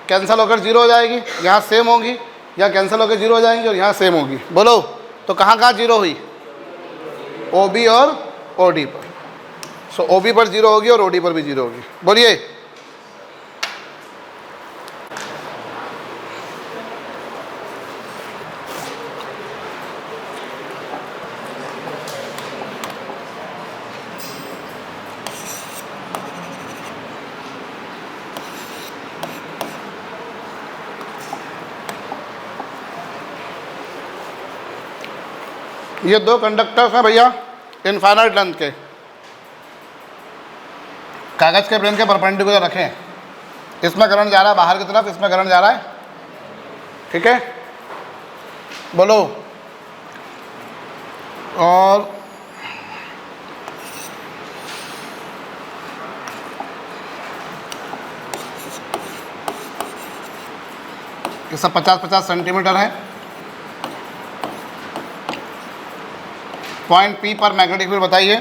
कैंसिल होकर 0 हो जाएगी, यहाँ सेम होगी, यहाँ कैंसिल होकर 0 हो जाएंगी, और यहाँ सेम होगी, बोलो। तो कहाँ कहाँ 0 हुई, OB और OD पर। सो OB पर 0 होगी और OD पर भी 0 होगी, बोलिए। ये 2 कंडक्टर्स हैं भैया, इनफाइनाइट लेंथ के, कागज के प्लेन के परपेंडिकुलर रखें। इसमें करंट जा रहा है बाहर की तरफ, इसमें करंट जा रहा है, ठीक है, बोलो। और ये सब 50-50 सेंटीमीटर है। पॉइंट P पर मैग्नेटिक फील्ड बताइए,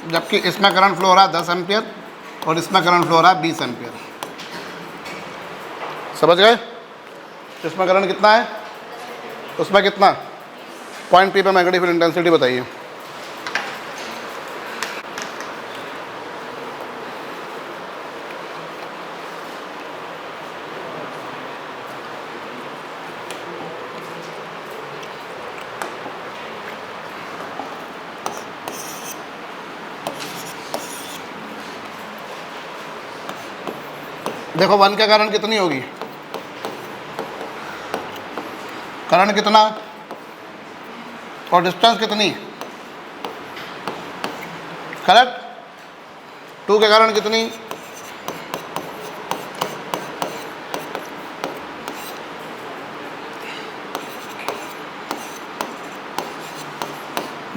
जबकि इसमें करंट फ्लो हो रहा है 10 एम्पियर और इसमें करंट फ्लो हो रहा है 20 एम्पियर। समझ गए, इसमें करंट कितना है, उसमें कितना, पॉइंट P पर मैग्नेटिक फील्ड इंटेंसिटी बताइए। देखो 1 के कारण कितनी होगी, करंट कितना और डिस्टेंस कितनी, करेक्ट। 2 के कारण कितनी,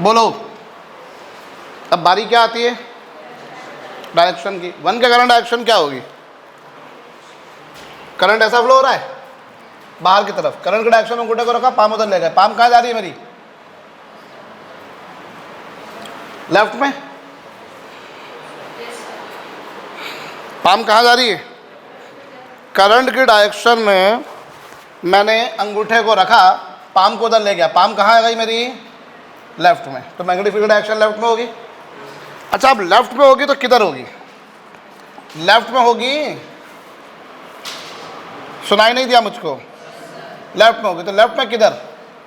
बोलो। अब बारी क्या आती है, डायरेक्शन की। 1 के कारण डायरेक्शन क्या होगी, करंट ऐसा फ्लो हो रहा है बाहर की तरफ, करंट के डायरेक्शन में अंगूठे को रखा, पाम उधर ले गए, पाम कहाँ जा रही है मेरी, लेफ्ट में, पाम कहाँ जा रही है, करंट की डायरेक्शन में मैंने अंगूठे को रखा, पाम को उधर ले गया, पाम कहाँ आ गई मेरी, लेफ्ट में, तो मैग्नेटिक फील्ड डायरेक्शन लेफ्ट में होगी। अच्छा, अब लेफ्ट में होगी तो किधर होगी, लेफ्ट में होगी, सुनाई नहीं दिया मुझको, लेफ्ट में होगी, तो लेफ्ट में किधर,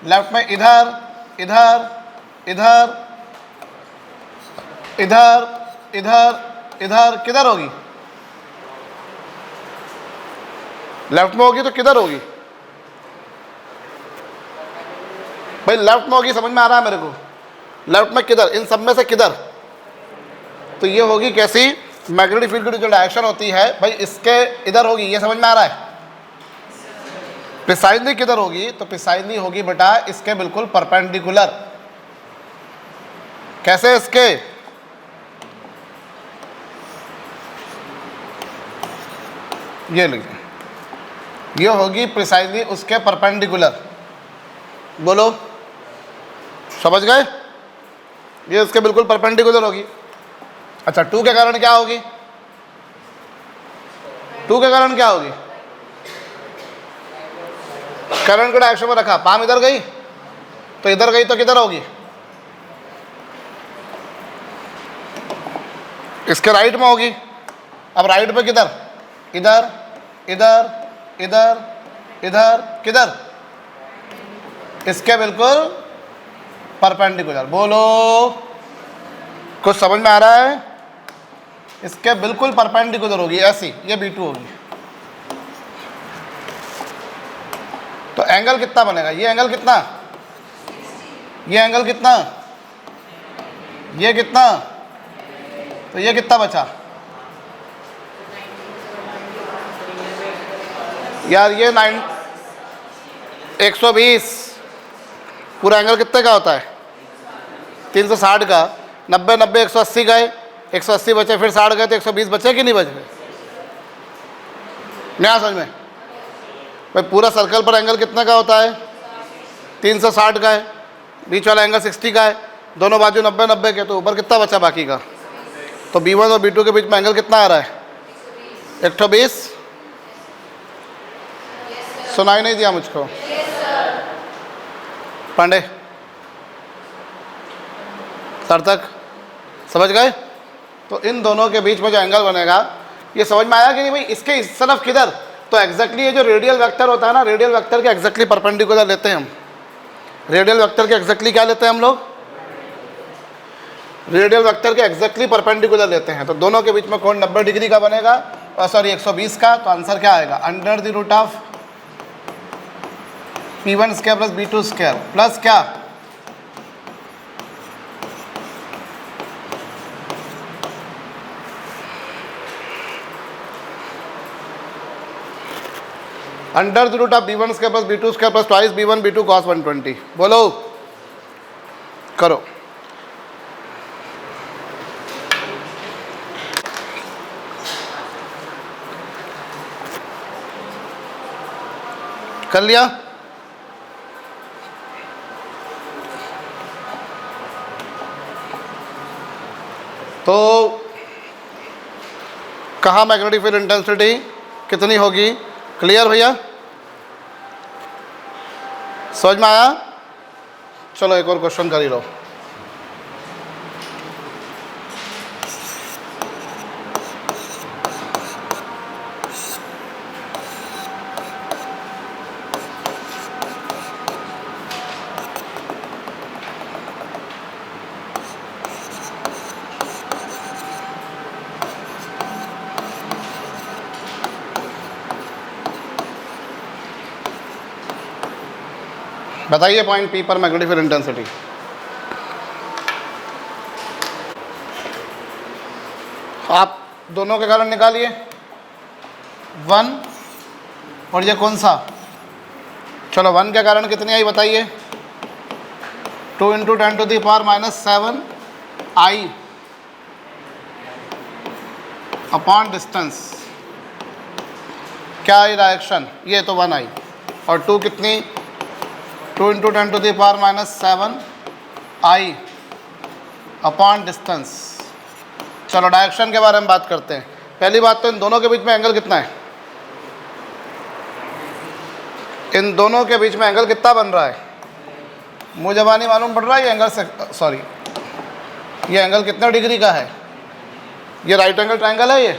लेफ्ट में इधर इधर इधर इधर इधर इधर, किधर होगी, लेफ्ट में होगी तो किधर होगी भाई, लेफ्ट में होगी, समझ में आ रहा है मेरे को, लेफ्ट में किधर, इन सब में से किधर, तो ये होगी कैसी, मैग्नेटिक फील्ड की जो डायरेक्शन होती है भाई इसके इधर होगी, ये समझ में आ रहा है। प्रिसाइजली किधर होगी, तो प्रिसाइजली होगी बेटा इसके बिल्कुल परपेंडिकुलर। कैसे, इसके, ये लीजिए, ये होगी प्रिसाइजली उसके परपेंडिकुलर। बोलो, समझ गए? ये उसके बिल्कुल परपेंडिकुलर होगी। अच्छा, 2 के कारण क्या होगी? 2 के कारण क्या होगी? करंट को डायरेक्शन में रखा, पाम इधर गई तो इधर गई तो किधर होगी? इसके राइट में होगी। अब राइट पे किधर? इधर, इधर, इधर, इधर, किधर? इसके बिल्कुल परपेंडिकुलर। बोलो, कुछ समझ में आ रहा है? इसके बिल्कुल परपेंडिकुलर होगी ऐसी, ये B2 होगी। तो एंगल कितना बनेगा? ये एंगल कितना? ये एंगल कितना? ये कितना? तो ये कितना बचा यार? ये 120। पूरा एंगल कितने का होता है? 360 का। 90 90 180 गए, 180 बचे, फिर 60 गए तो 120 बचे कि नहीं बचे? नहीं समझ में? भाई पूरा सर्कल पर एंगल कितने का होता है? 360 का है। बीच वाला एंगल 60 का है। दोनों बाजू 90 90 के, तो ऊपर कितना बचा बाकी का? तो B1 और B2 के बीच में एंगल कितना आ रहा है? 120। सुनाई नहीं दिया मुझको? पांडे सर तक समझ गए? तो इन दोनों के बीच में जो एंगल बनेगा, ये समझ में आया कि नहीं भाई? इसके इस तरफ किधर? तो एग्जैक्टली ये जो रेडियल वेक्टर होता है ना, रेडियल वेक्टर के एग्जैक्टली परपेंडिकुलर लेते हैं हम। रेडियल वेक्टर के एग्जैक्टली क्या लेते हैं हम लोग? रेडियल वेक्टर के एग्जैक्टली परपेंडिकुलर लेते हैं। तो दोनों के बीच में कोण 90 डिग्री का बनेगा, सॉरी 120 का। तो आंसर क्या आएगा? Under the root of P1 square plus B2 square plus क्या? Under the root of B1 square plus B2 square plus twice B1 B2 cos 120। बोलो, करो। कर लिया? तो कहाँ मैग्नेटिक फील्ड इंटेंसिटी कितनी होगी? क्लियर भैया? समझ में आया? चलो एक और क्वेश्चन कर ही लो। बताइए पॉइंट P पर मैग्नेटिक फील्ड इंटेंसिटी। आप दोनों के कारण निकालिए, 1 और ये कौन सा? चलो 1 के कारण कितनी आई बताइए? 2 × 10⁻⁻7 I अपॉन डिस्टेंस। क्या आई डायरेक्शन? ये तो 1 आई। और 2 कितनी? 2 × 10⁻⁻7 I अपॉन डिस्टेंस। चलो डायरेक्शन के बारे में बात करते हैं। पहली बात तो इन दोनों के बीच में एंगल कितना है? इन दोनों के बीच में एंगल कितना बन रहा है? मुझे नहीं मालूम पड़ रहा है ये एंगल से, सॉरी ये एंगल कितना डिग्री का है? ये राइट एंगल ट्रायंगल है। ये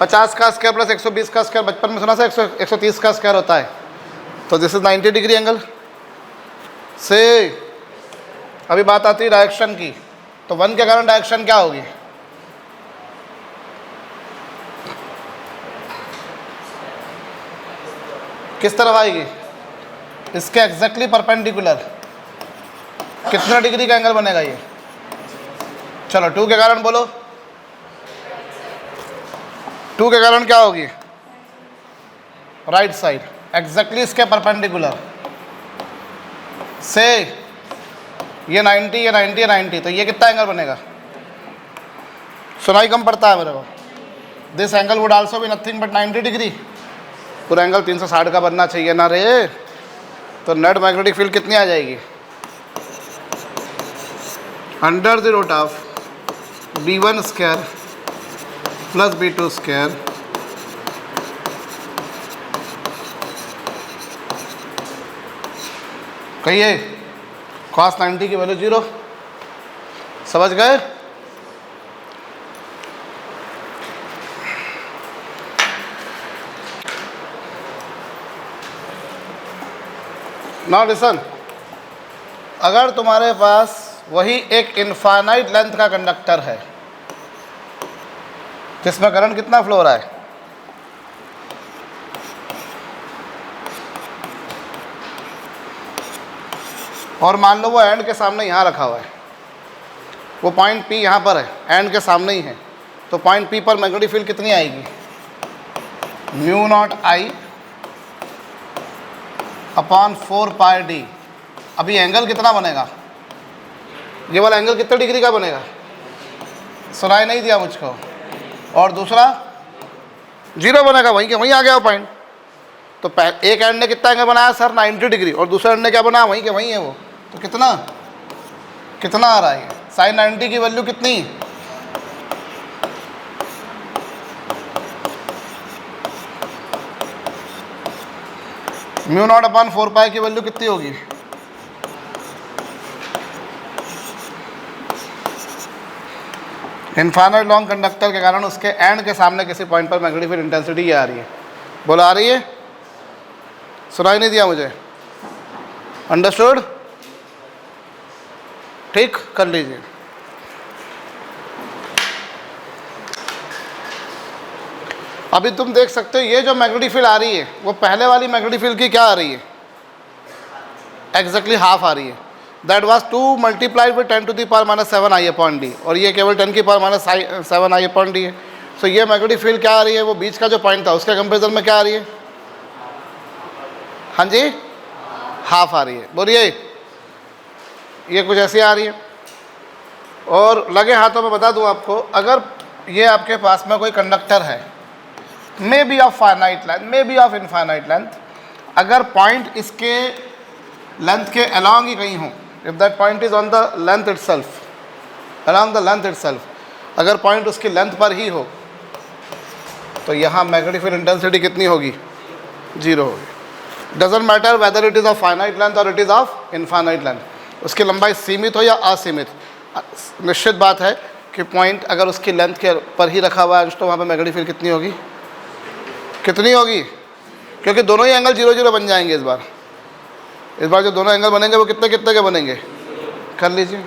50 का स्क्वायर प्लस 120 का स्क्वायर, बचपन में सुना था 130 का स्क्वायर होता है। तो दिस इज 90 डिग्री एंगल से। अभी बात आती है डायरेक्शन की। तो 1 के कारण डायरेक्शन क्या होगी? किस तरफ आएगी? इसके एग्जैक्टली परपेंडिकुलर। कितना डिग्री का एंगल बनेगा ये? चलो 2 के कारण बोलो। 2 के कारण क्या होगी? राइट साइड एग्जैक्टली इसके परपेंडिकुलर से। ये 90, ये 90, ये 90, तो ये कितना एंगल बनेगा? सुनाई कम पड़ता है मेरे को। This angle would also be nothing but 90 degree. पूरा एंगल 360 का बनना चाहिए ना रे। तो नेट मैग्नेटिक फील्ड कितनी आ जाएगी? Under the root of B1 square plus B2 square कहिए cos 90 की वैल्यू 0। समझ गए? नाउ लिसन, अगर तुम्हारे पास वही एक इनफाइनाइट लेंथ का कंडक्टर है जिसमें करंट कितना फ्लो हो रहा है? और मान लो वो एंड के सामने यहाँ रखा हुआ है, वो पॉइंट P यहाँ पर है, एंड के सामने ही है, तो पॉइंट P पर मैग्नेटिक फील्ड कितनी आएगी? Mu naught I upon 4 pi D। अभी एंगल कितना बनेगा? ये वाला एंगल कितने डिग्री का बनेगा? सुनाई नहीं दिया मुझको। और दूसरा 0 बनेगा, वहीं के वहीं आ गया वो पॉइंट। तो एक एंड ने कितना एंगल बनाया सर? 90 डिग्री। और दूसरे एंड ने क्या बनाया? वहीं के वहीं है वो। तो कितना कितना आ रहा है? साइन 90 की वैल्यू कितनी? म्यू नॉट अपॉन 4 पाई की वैल्यू कितनी होगी? इनफाइनाइट लॉन्ग कंडक्टर के कारण उसके एंड के सामने किसी पॉइंट पर मैग्नेटिक फील्ड इंटेंसिटी ये आ रही है। बोला आ रही है? सुनाई नहीं दिया मुझे? अंडरस्टूड? ठीक, कर लीजिए। अभी तुम देख सकते हो ये जो मैग्नेटिक फील्ड आ रही है वो पहले वाली मैग्नेटिक फील्ड की क्या आ रही है? एग्जैक्टली हाफ आ रही है। That was 2 multiplied with 10 to the power minus 7 I upon D, और ये केवल 10 की power minus 7 I upon D है। सो ये मैग्नेटिक फील्ड क्या आ रही है? वो बीच का जो पॉइंट था उसके कंपेरिजन में क्या आ रही है? हाँ जी, हाफ आ रही है। बोलिए, ये कुछ ऐसी आ रही है। और लगे हाथों में बता दूं आपको, अगर ये आपके पास में कोई कंडक्टर है, may be of finite length, may be of infinite length, अगर पॉइंट इसके लेंथ के अलॉन्ग ही कहीं हो, if that point is on the length itself, along the length itself, अगर पॉइंट उसकी लेंथ पर ही हो, तो यहाँ मैग्नेटिक फील्ड इंटेंसिटी कितनी होगी? 0 होगी। Doesn't matter whether it is of finite length और it is of infinite length, उसकी लंबाई सीमित हो या असीमित, निश्चित बात है कि पॉइंट अगर उसकी लेंथ के पर ही रखा हुआ है तो वहाँ पर मैग्नेटिक फील्ड कितनी होगी? कितनी होगी? क्योंकि दोनों ही एंगल 0-0 बन जाएंगे। इस बार जो दोनों एंगल बनेंगे वो कितने कितने के बनेंगे? कर लीजिए।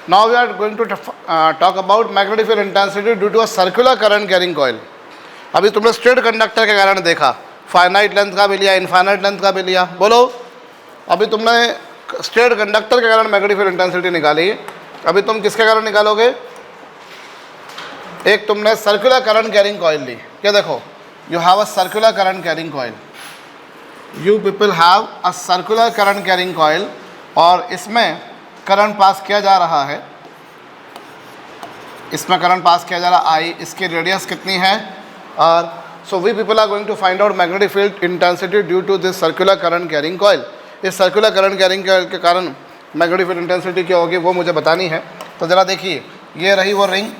Now we are going to talk about magnetic field intensity due to a circular current carrying coil. अभी तुमने स्ट्रेट कंडक्टर के कारण देखा, फाइनाइट लेंथ का भी लिया, इनफाइनाइट लेंथ का भी लिया। बोलो, अभी तुमने स्ट्रेट कंडक्टर के कारण मैग्नेटिक फील्ड इंटेंसिटी निकाली, अभी तुम किसके कारण निकालोगे? एक तुमने सर्कुलर करंट कैरिंग कॉइल ली। क्या देखो, you have a circular current carrying coil, you people have a circular current carrying coil, और इसमें करंट पास किया जा रहा है, इसमें करंट पास किया जा रहा है I, इसकी रेडियस कितनी है? और so we people are going to find out magnetic field intensity due to this circular current carrying coil. इस सर्कुलर करंट कैरिंग कॉइल के कारण मैग्नेटिक फील्ड इंटेंसिटी क्या होगी वो मुझे बतानी है। तो ज़रा देखिए, ये रही वो रिंग,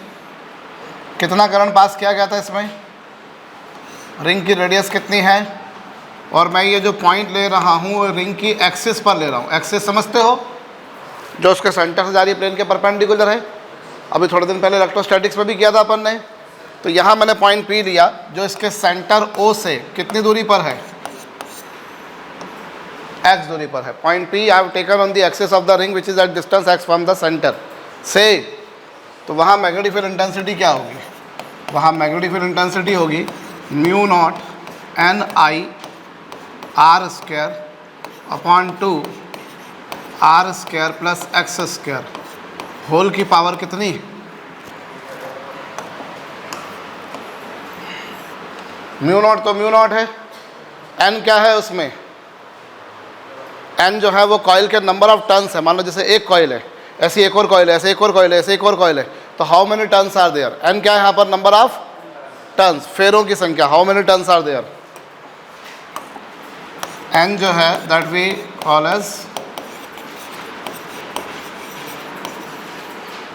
कितना करंट पास किया गया था इसमें, रिंग की रेडियस कितनी है, और मैं ये जो पॉइंट ले रहा हूँ वो रिंग की एक्सिस पर ले रहा हूँ। एक्सिस समझते हो, जो उसके सेंटर से जा रही प्लेन के परपेंडिकुलर है। अभी थोड़े दिन पहले इलेक्ट्रोस्टैटिक्स में भी किया था अपन ने। तो यहाँ मैंने पॉइंट P लिया जो इसके सेंटर O से कितनी दूरी पर है? x दूरी पर है। Point P I have taken on the axis of the ring which is at distance x from the centre से। तो वहाँ मैग्नेटिक फील्ड इंटेंसिटी क्या होगी? वहाँ मैग्नेटिक फील्ड इंटेंसिटी होगी mu naught N I R square upon 2 R square plus x square whole की power कितनी? Mu naught तो म्यू नॉट है, n क्या है उसमें? n जो है वो कॉइल के नंबर ऑफ टर्न्स है। मान लो जैसे एक कॉइल है, ऐसी एक और कॉइल है, ऐसे एक और कॉइल है, ऐसे एक और कॉइल है, तो how many turns are there? n क्या है यहाँ पर? नंबर ऑफ टर्न्स, फेरों की संख्या, how many turns are there, N जो है that we call as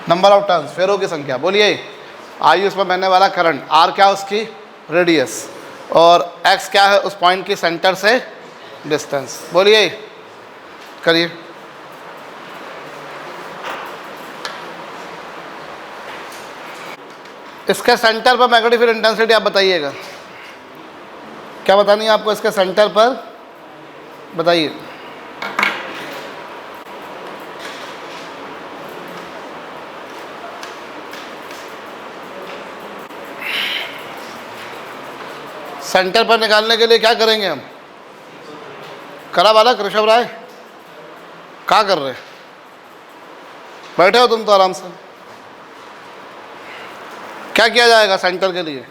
number of turns, फेरों की संख्या। बोलिए आई उस पर बहने वाला करंट, आर क्या उसकी रेडियस, और एक्स क्या है उस पॉइंट की सेंटर से डिस्टेंस। बोलिए करिए। इसके सेंटर पर मैग्नेटिक फील्ड इंटेंसिटी आप बताइएगा, क्या बतानी है आपको इसके सेंटर पर, बताइए। सेंटर पर निकालने के लिए क्या करेंगे हम, करा वाला ऋषभ राय क्या कर रहे, बैठे हो तुम तो आराम से। क्या किया जाएगा सेंटर के लिए,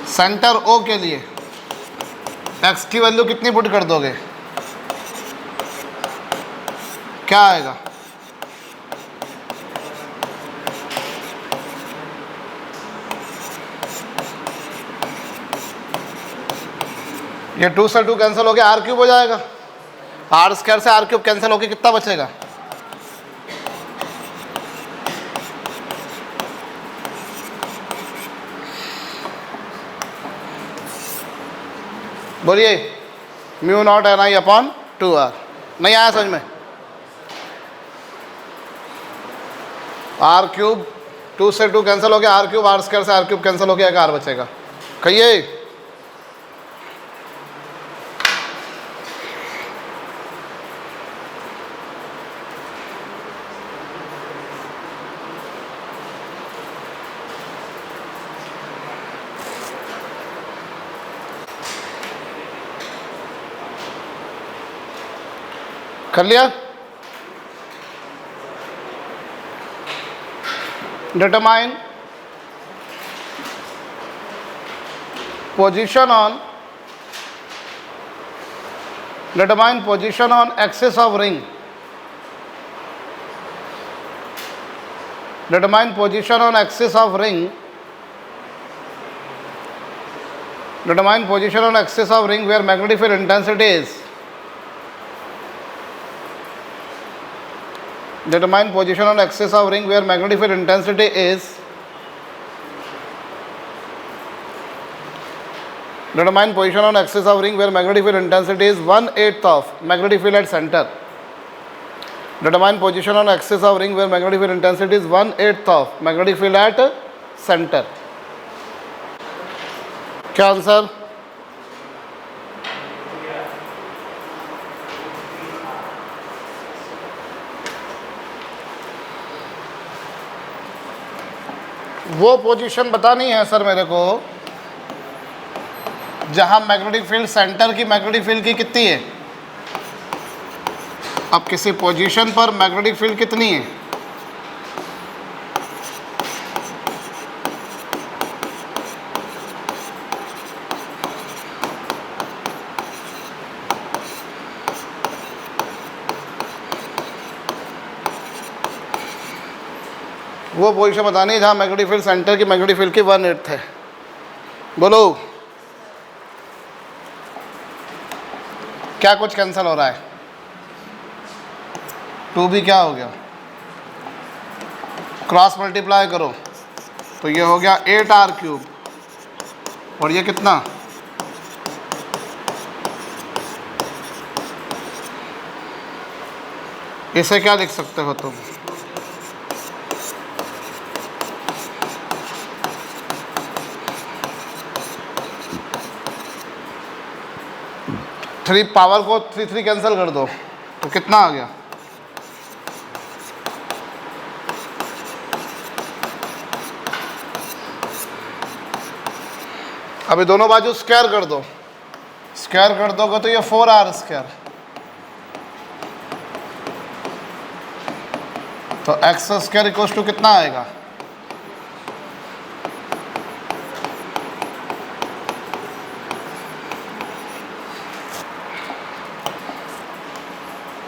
सेंटर ओ के लिए एक्स की वैल्यू कितनी पुट कर दोगे, क्या आएगा, ये 2 से 2 कैंसिल हो गया, आर क्यूब हो जाएगा, आर स्क्वायर से आर क्यूब कैंसिल होकर कितना बचेगा, बोलिए mu not an I upon 2r। नहीं आया समझ में, आर क्यूब 2 से 2 कैंसिल हो गया, आर क्यूब, आर स्क्वायर से आर क्यूब कैंसिल हो गया, एक आर बचेगा। कहिए कर लिया। Determine position on axis of ring, determine position on axis of ring, determine position on axis of ring where magnetic field intensity is, determine position on axis of ring where magnetic field intensity is, determine position on axis of ring where magnetic field intensity is 1/8 of magnetic field at center, determine position on axis of ring where magnetic field intensity is 1/8 of magnetic field at center। क्या answer, वो position बतानी है sir मेरे को जहां magnetic field centre की magnetic field की कितनी है, अब किसी पोजीशन पर मैग्नेटिक फील्ड कितनी है, वो पोजीशन बतानी है जहां मैग्नेटिक फील्ड सेंटर की मैग्नेटिक फील्ड की 1/8 है। बोलो क्या कुछ कैंसिल हो रहा है, 2 भी क्या हो गया, क्रॉस मल्टीप्लाई करो तो ये हो गया 8r³ और ये कितना, इसे क्या लिख सकते हो तुम, थ्री पावर को 3 कैंसिल कर दो तो कितना आ गया, अभी दोनों बाजू स्क्वायर कर दो, स्क्वायर कर दोगे तो ये 4r², तो x² इक्वल्स टू कितना आएगा,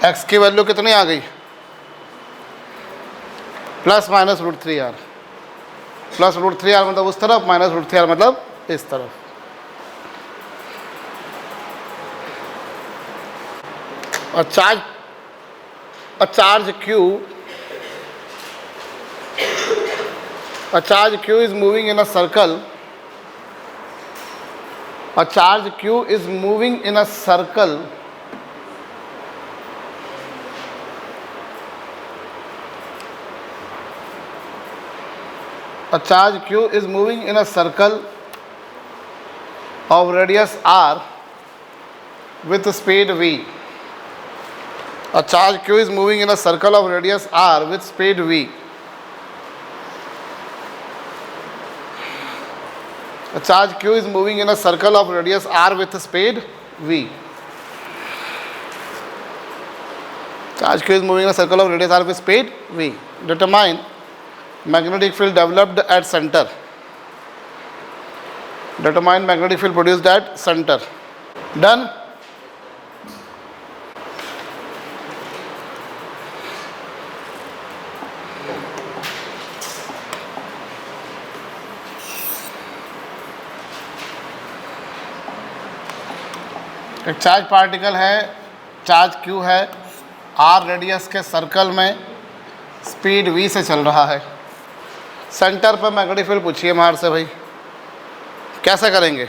एक्स की वैल्यू कितनी आ गई, plus minus root 3r। Plus root 3r मतलब उस तरफ, माइनस रूट 3r मतलब इस तरफ। और charge q is moving in a circle. A charge q is moving in a circle of radius r with speed v. A charge q is moving in a circle of radius r with speed v. A charge q is moving in a circle of radius r with speed v. Charge q is moving in a circle of radius r with speed v. Determine magnetic field developed at center. Determine magnetic field produced at center. Done. एक charge particle है, charge q है, r radius के circle में speed v से चल रहा है। Centre पर मैग्नेटिक फील्ड पूछिए मार से भाई, कैसे करेंगे?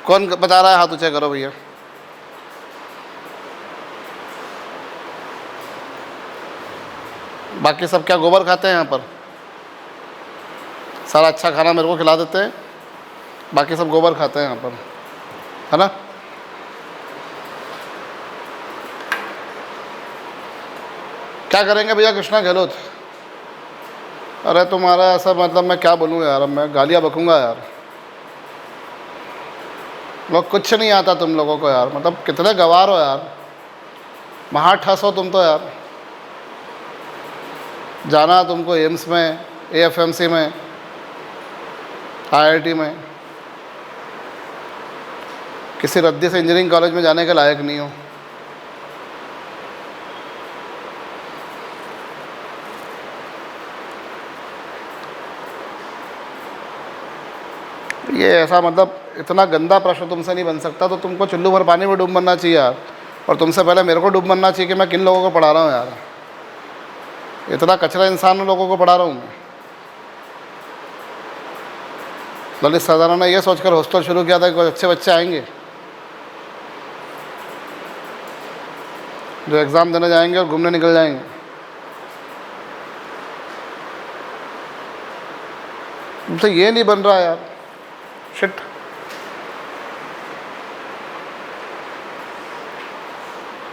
कौन बता रहा है? हाथ ऊंचा करो भैया। बाकी सब क्या गोबर खाते हैं यहाँ पर? सारा अच्छा खाना मेरे को खिला देते हैं, बाकी सब गोबर खाते हैं यहाँ पर, है ना? क्या करेंगे भैया कृष्णा गहलोत? अरे तुम्हारा ऐसा मतलब मैं क्या बोलूँ यार, अब मैं गालियाँ बकूँगा यार। लोग कुछ नहीं आता तुम लोगों को यार, मतलब कितने गवार हो यार, महा ठस हो तुम तो यार। जाना तुमको एम्स में, AFMC में, IIT में, किसी रद्दी से इंजीनियरिंग कॉलेज में जाने के लायक नहीं हो। ये ऐसा मतलब इतना गंदा प्रश्न तुमसे नहीं बन सकता, तो तुमको चुल्लू भर पानी में डूब मरना चाहिए यार। और तुमसे पहले मेरे को डूब मरना चाहिए कि मैं किन लोगों को पढ़ा रहा हूँ यार। इतना कचरा इंसान लोगों को पढ़ा रहा हूँ मैं। ललित सरदाना ने यह सोचकर हॉस्टल शुरू किया था कि कुछ अच्छे बच्चे आएंगे जो एग्ज़ाम देने जाएंगे और घूमने निकल जाएंगे। तुमसे ये नहीं बन रहा यार, शिट।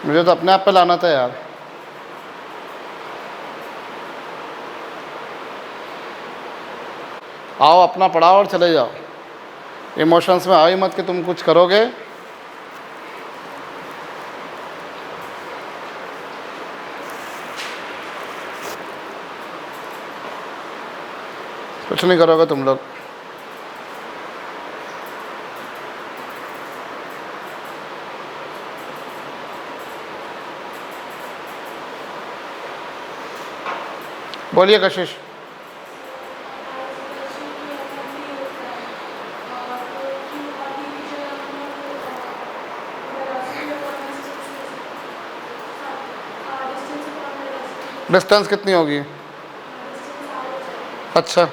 मुझे तो अपने आप पे लाना था यार। आओ अपना पढ़ाओ और चले जाओ, इमोशंस में आओ ही मत कि तुम कुछ करोगे। कुछ नहीं करोगे तुम लोग। बोलिए कशिश। डिस्टेंस कितनी होगी? अच्छा,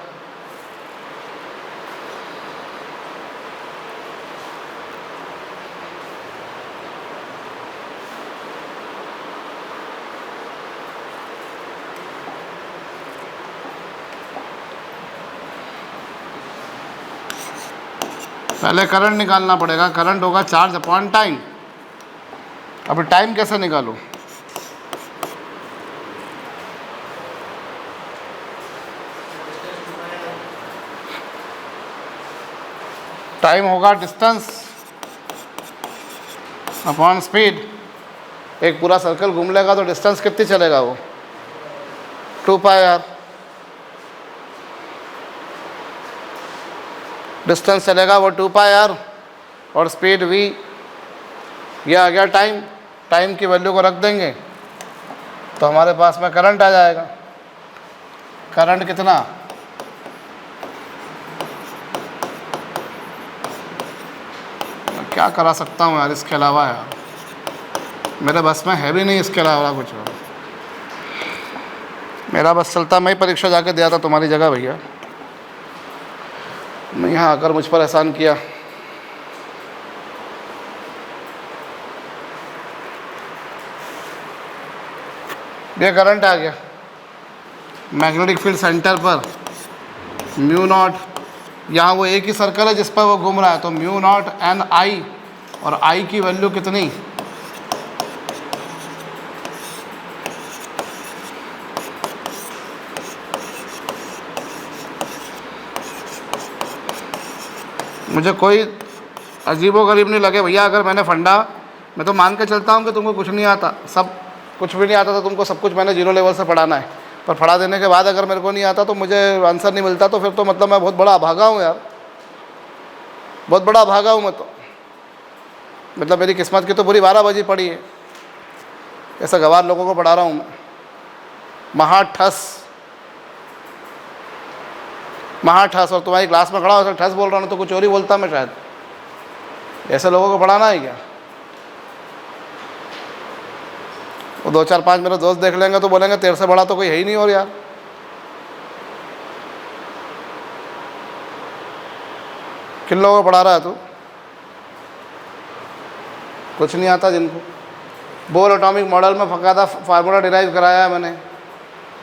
पहले करंट निकालना पड़ेगा। करंट होगा चार्ज अपॉन टाइम। अब टाइम कैसे निकालूं? टाइम होगा डिस्टेंस अपॉन स्पीड। एक पूरा सर्कल घूम लेगा तो डिस्टेंस कितनी चलेगा वो? 2πr। डिस्टेंस चलेगा वो 2πr और स्पीड v। ये आ गया टाइम। टाइम की वैल्यू को रख देंगे तो हमारे पास में करंट आ जाएगा। करंट कितना, क्या करा सकता हूँ यार इसके अलावा, यार मेरे बस में है भी नहीं इसके अलावा कुछ और। मेरा बस चलता, मैं ही परीक्षा जाके दिया था तुम्हारी जगह भैया, मैं यहाँ आकर मुझ पर एहसान किया। ये करंट आ गया मैग्नेटिक फील्ड सेंटर पर, म्यू नॉट, यहाँ वो एक ही सर्कल है जिस पर वो घूम रहा है, तो म्यू नॉट एन आई, और आई की वैल्यू कितनी, मुझे कोई अजीबोगरीब नहीं लगे भैया। अगर मैंने फंडा, मैं तो मान के चलता हूँ कि तुमको कुछ नहीं आता, सब कुछ भी नहीं आता तो तुमको सब कुछ मैंने जीरो लेवल से पढ़ाना है, पर पढ़ा देने के बाद अगर मेरे को नहीं आता तो मुझे आंसर नहीं मिलता, तो फिर तो मतलब मैं बहुत बड़ा अभागा हूँ यार, बहुत बड़ा अभागा हूँ मैं तो। मतलब मेरी किस्मत की तो पूरी 12 बजी पड़ी है, ऐसा गवार लोगों को पढ़ा रहा हूँ मैं। महाठस, और तुम्हारी क्लास में खड़ा हो ठस बोल रहा हूँ तो कुछ और ही बोलता मैं शायद। ऐसे लोगों को पढ़ाना है क्या? वो 2-4-5 मेरे दोस्त देख लेंगे तो बोलेंगे तेरे से बड़ा तो कोई है ही नहीं। और यार किन लोगों को पढ़ा रहा है तू? कुछ नहीं आता जिनको। बोर एटॉमिक मॉडल में फकादा फार्मूला डिराइव कराया है मैंने।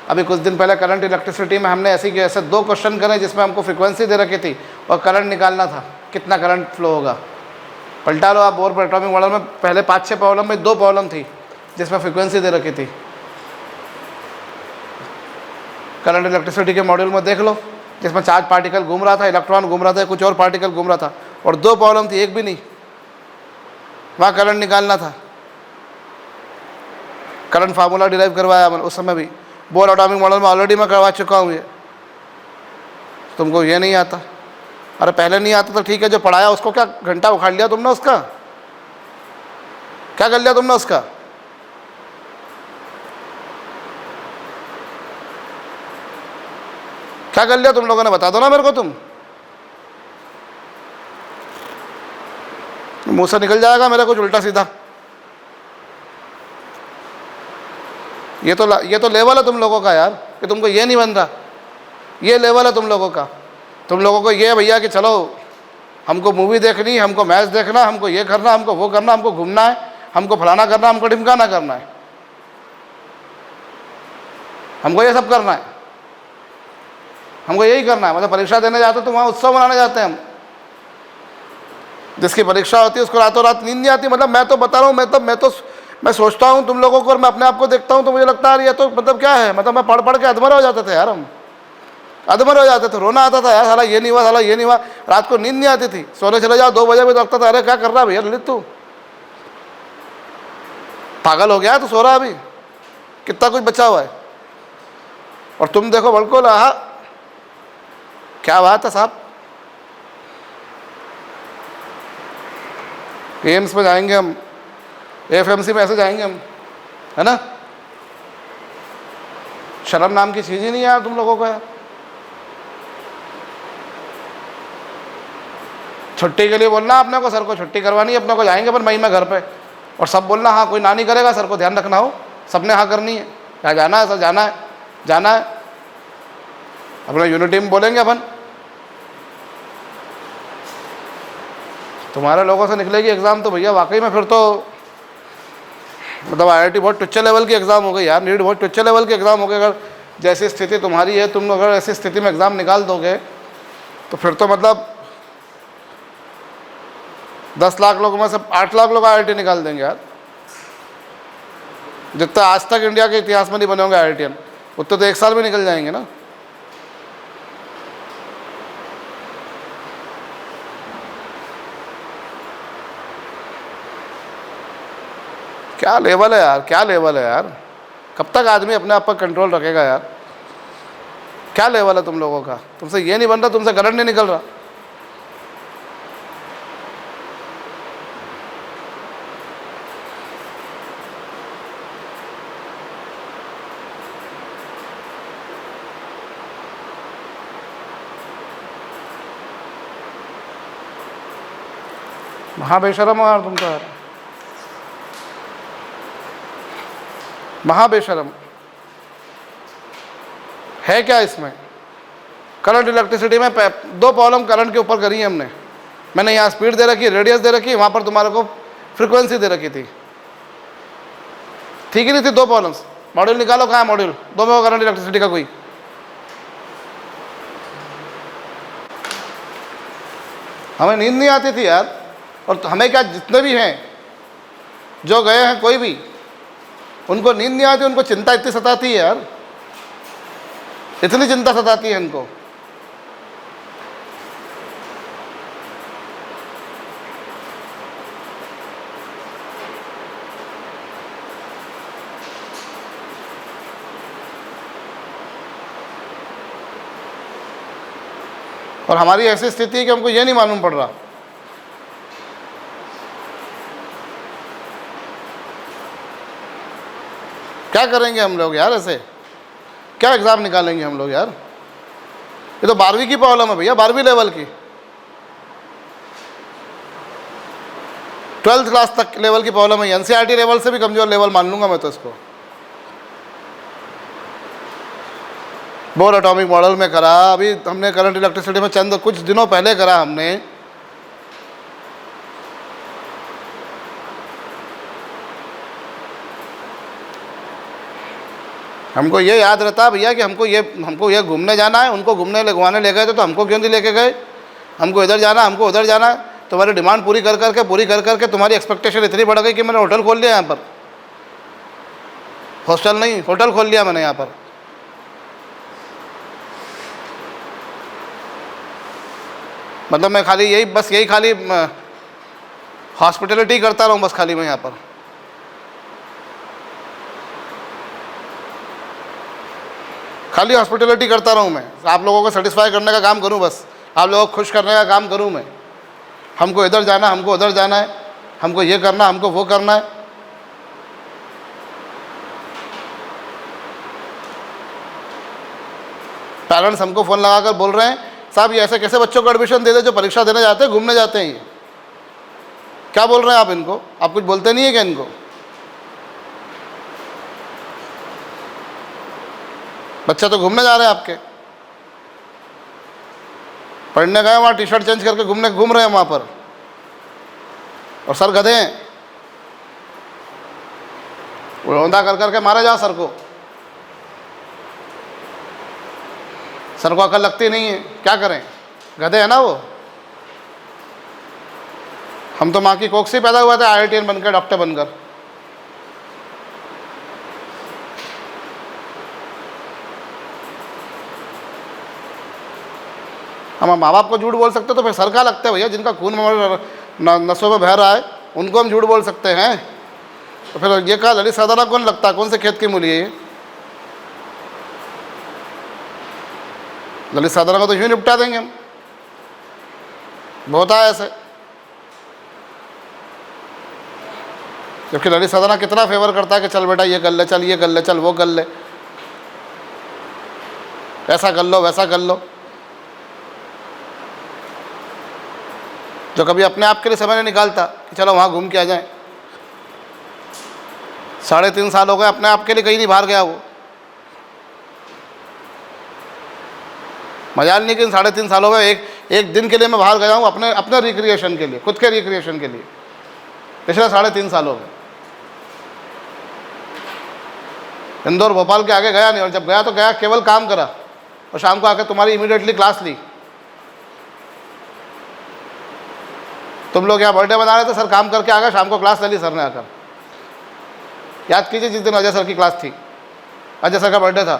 अभी कुछ दिन पहले करंट इलेक्ट्रिसिटी में हमने ऐसे 2 क्वेश्चन करे जिसमें हमको फ्रीक्वेंसी दे रखी थी और करंट निकालना था, कितना करंट फ्लो होगा। पलटा लो आप, बोर एटॉमिक मॉडल में पहले 5-6 प्रॉब्लम में 2 प्रॉब्लम थी जिसमें फ्रीक्वेंसी दे रखी थी। करंट इलेक्ट्रिसिटी के मॉड्यूल में देख लो, जिसमें चार्ज पार्टिकल घूम रहा था, इलेक्ट्रॉन घूम रहा था, कुछ और पार्टिकल घूम रहा था, और 2 प्रॉब्लम थी, एक भी नहीं। वहाँ करंट निकालना था। करंट फार्मूला डिराइव करवाया मैंने उस समय भी। बोर एटॉमिक मॉडल में ऑलरेडी मैं करवा चुका हूँ ये। तुमको ये नहीं आता? अरे पहले नहीं आता तो ठीक है, जो पढ़ाया उसको क्या घंटा उखाड़ लिया तुमने? उसका क्या कर लिया तुमने? उसका क्या कर लिया तुम लोगों ने? बता दो ना मेरे को। तुम मुंह से निकल जाएगा मेरा कुछ उल्टा सीधा। ये तो लेवल है तुम लोगों का यार, कि तुमको ये नहीं बन रहा। ये लेवल है तुम लोगों का। तुम लोगों को ये भैया कि चलो हमको मूवी देखनी, हमको मैच देखना, हमको ये करना, हमको वो करना, हमको घूमना है, हमको फलाना करना, हमको ढिमकाना करना है, हमको ये सब करना है, हमको यही करना है। मतलब परीक्षा देने जाते तो वहाँ उत्सव मनाने जाते हैं हम। जिसकी परीक्षा होती है उसको रातों रात नींद नहीं आती। मतलब मैं तो बता रहा हूँ, मैं सोचता हूँ तुम लोगों को और मैं अपने आप को देखता हूँ तो मुझे लगता है ये तो मतलब क्या है। मतलब मैं पढ़ पढ़ के अधमर हो जाते थे यार, हम अधमर हो जाते थे। रोना आता था यार, साला ये नहीं हुआ, साला ये नहीं हुआ। रात को नींद नहीं आती थी, सोने चले जाओ 2 बजे भी लगता था अरे क्या कर रहा है भैया ललित, तू पागल हो गया, तू सो रहा अभी, कितना कुछ बचा हुआ है। और तुम देखो बिल्कुल, हाँ क्या बात है साहब। एम्स में जाएंगे हम, एफएमसी में ऐसे जाएंगे हम, है ना। शर्म नाम की चीज़ ही नहीं है यार तुम लोगों को यार। छुट्टी के लिए बोलना अपने को, सर को छुट्टी करवानी है अपने को, जाएंगे पर मई में घर पे, और सब बोलना हाँ कोई ना नहीं करेगा, सर को ध्यान रखना हो, सबने हाँ करनी है। क्या जाना है सर? जाना है अपना यूनिटी में बोलेंगे अपन। तुम्हारे लोगों से निकलेगी एग्ज़ाम तो भैया वाकई में फिर तो मतलब आईआईटी बहुत टुच्चे लेवल की एग्ज़ाम हो गई यार, नीट बहुत टुच्चे लेवल की एग्ज़ाम हो गई। अगर जैसी स्थिति तुम्हारी है, तुम अगर ऐसी स्थिति में एग्ज़ाम निकाल दोगे तो फिर तो मतलब 10 लाख लोगों में से 8 लाख लोग आईआईटी निकाल देंगे यार। जितना आज तक इंडिया के इतिहास में नहीं बने होंगे आईआईटीएन, उतने तो 1 साल में निकल जाएंगे ना। क्या लेवल है यार, क्या लेवल है यार। कब तक आदमी अपने आप पर कंट्रोल रखेगा यार? क्या लेवल है तुम लोगों का? तुमसे ये नहीं बन रहा, तुमसे करंट नहीं निकल रहा। महाबेशरम हो यार तुम तो यार, महाबेशरम। है क्या इसमें? करंट इलेक्ट्रिसिटी में दो प्रॉब्लम करंट के ऊपर करी है हमने। मैंने यहाँ स्पीड दे रखी, रेडियस दे रखी, वहाँ पर तुम्हारे को फ्रीक्वेंसी दे रखी थी, ठीक ही नहीं थी? दो प्रॉब्लम्स। मॉड्यूल निकालो, कहाँ है मॉड्यूल? दो में करंट इलेक्ट्रिसिटी का कोई। हमें नींद नहीं आती थी यार। और तो हमें क्या, जितने भी हैं जो गए हैं कोई भी, उनको नींद नहीं आती, उनको चिंता इतनी सताती है यार, इतनी चिंता सताती है इनको। और हमारी ऐसी स्थिति है कि हमको ये नहीं मालूम पड़ रहा। क्या करेंगे हम लोग यार ऐसे? क्या एग्ज़ाम निकालेंगे हम लोग यार? ये तो 12वीं की प्रॉब्लम है भैया, 12वीं लेवल की। 12th क्लास तक लेवल की प्रॉब्लम है। एनसीईआरटी लेवल से भी कमज़ोर लेवल मान लूँगा मैं तो इसको। बोर एटॉमिक मॉडल में करा, अभी हमने करंट इलेक्ट्रिसिटी में चंद कुछ दिनों पहले करा हमने। हमको ये याद रहता भैया कि हमको ये घूमने जाना है, उनको घूमने घुमाने ले गए थे तो हमको क्यों नहीं लेके गए? हमको इधर जाना, हमको उधर जाना। तुम्हारी डिमांड पूरी कर करके तुम्हारी एक्सपेक्टेशन इतनी बढ़ गई कि मैंने होटल खोल लिया यहाँ पर। हॉस्टल नहीं, होटल खोल लिया मैंने यहाँ पर। मतलब मैं खाली यही खाली हॉस्पिटलिटी करता रहूँ बस खाली मैं यहाँ पर। खाली हॉस्पिटलिटी करता रहूँ मैं, आप लोगों को सेटिस्फाई करने का काम करूँ, बस आप लोगों को खुश करने का काम करूँ मैं। हमको इधर जाना, हमको उधर जाना है, हमको ये करना, हमको वो करना है। पेरेंट्स हमको फ़ोन लगाकर बोल रहे हैं साहब ये ऐसे कैसे बच्चों को एडमिशन दे दे जो परीक्षा देने जाते हैं, घूमने जाते हैं? ये क्या बोल रहे हैं आप इनको? आप कुछ बोलते नहीं है क्या इनको? बच्चे तो घूमने जा रहे हैं आपके, पढ़ने गए वहाँ टी-शर्ट चेंज करके घूम रहे हैं वहाँ पर, और सर गधे हैं, रौंदा कर करके मारा जा सर को। सर को अकल लगती नहीं है, क्या करें? गधे हैं ना वो। हम तो माँ की कोख से पैदा हुआ था IITian बनकर, डॉक्टर बनकर। हम माँ बाप को झूठ बोल सकते तो फिर सर का लगता है भैया? जिनका खून हमारे नसों में बह रहा है उनको हम झूठ बोल सकते हैं? तो फिर ये कहा ललित साधना कौन लगता है? कौन से खेत की मूली है ये? ललित साधना को तो यूँ निपटा देंगे हम। बहुत है ऐसे। जबकि ललित साधना कितना फेवर करता है कि चल बेटा ये कर ले, चल ये कर ले, चल वो कर ले, ऐसा कर लो, वैसा कर लो। जो कभी अपने आप के लिए समय नहीं निकालता कि चलो वहाँ घूम के आ जाएं। 3.5 साल हो गए अपने आप के लिए कहीं नहीं बाहर गया वो। मजाल नहीं कि 3.5 सालों में एक दिन के लिए मैं बाहर गया हूँ अपने रिक्रिएशन के लिए, खुद के रिक्रिएशन के लिए, पिछले 3.5 सालों में। इंदौर भोपाल के आगे गया नहीं, और जब गया तो गया केवल काम करा, और शाम को आकर तुम्हारी इमीडिएटली क्लास ली। तुम लोग यहाँ बर्थडे बना रहे थे, सर काम करके आ गए, शाम को क्लास ले ली सर ने आकर। याद कीजिए जिस दिन अजय सर की क्लास थी, अजय सर का बर्थडे था।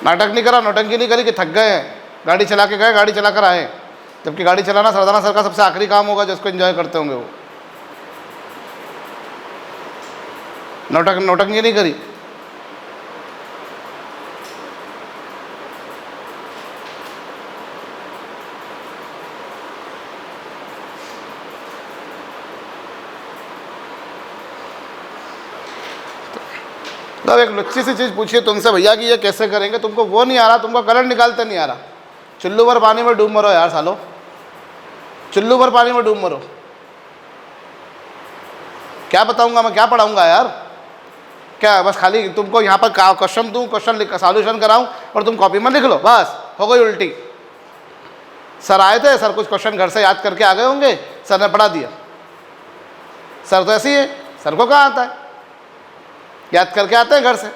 नाटक नहीं करा, नौटंकी नहीं करी कि थक गए हैं, गाड़ी चला के गए, गाड़ी चला कर आए। जबकि गाड़ी चलाना सरदाना सर का सबसे आखिरी काम होगा जिसको एंजॉय करते होंगे वो। नौटंकी नहीं करी। तब एक लुच्ची सी चीज़ पूछिए तुमसे भैया कि ये कैसे करेंगे? तुमको वो नहीं आ रहा, तुमको करंट निकालते नहीं आ रहा। चुल्लू भर पानी में डूब मरो यार सालो। चुल्लू भर पानी में डूब मरो। क्या बताऊंगा मैं, क्या पढ़ाऊंगा यार? क्या बस खाली तुमको यहाँ पर क्वेश्चन दूँ, क्वेश्चन सॉल्यूशन कराऊं और तुम कॉपी में लिख लो, बस हो गई उल्टी। सर आए थे, सर कुछ क्वेश्चन घर से याद करके आ गए होंगे, सर ने पढ़ा दिया। सर तो ऐसे ही है, सर को कहाँ आता है, याद करके आते हैं घर से।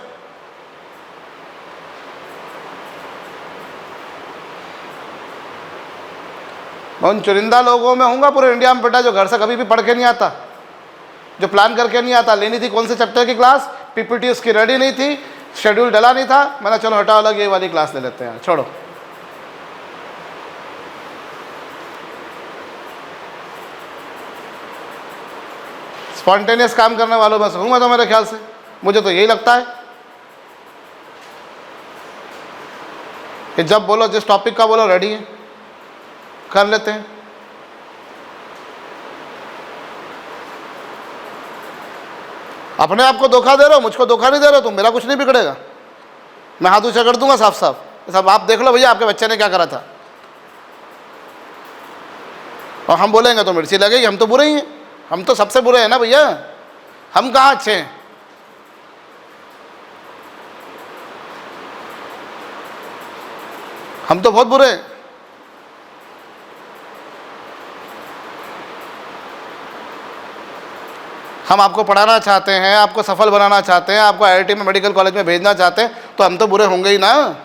मैं उन चुनिंदा लोगों में हूँगा पूरे इंडिया में बेटा जो घर से कभी भी पढ़ के नहीं आता, जो प्लान करके नहीं आता। लेनी थी कौन से चैप्टर की क्लास, पीपीटी उसकी रेडी नहीं थी, शेड्यूल डला नहीं था, मैंने चलो हटाओ अलग ये वाली क्लास ले लेते हैं, छोड़ो। स्पॉन्टेनियस काम करने वालों में से हूँ मैं तो, मेरे ख्याल से मुझे तो यही लगता है कि जब बोलो जिस टॉपिक का बोलो रेडी है, कर लेते हैं। अपने आप को धोखा दे रहे हो, मुझको धोखा नहीं दे रहे हो तुम, मेरा कुछ नहीं बिगड़ेगा, मैं हाथ ऊंचा कर दूंगा साफ साफ, सब आप देख लो भैया आपके बच्चे ने क्या करा था। और हम बोलेंगे तो मिर्ची लगेगी, हम तो बुरे ही हैं, हम तो सबसे बुरे हैं ना भैया, हम कहाँ अच्छे हैं? हम तो बहुत बुरे हैं। हम आपको पढ़ाना चाहते हैं, आपको सफल बनाना चाहते हैं, आपको आईआईटी में मेडिकल कॉलेज में भेजना चाहते हैं, तो हम तो बुरे होंगे ही ना,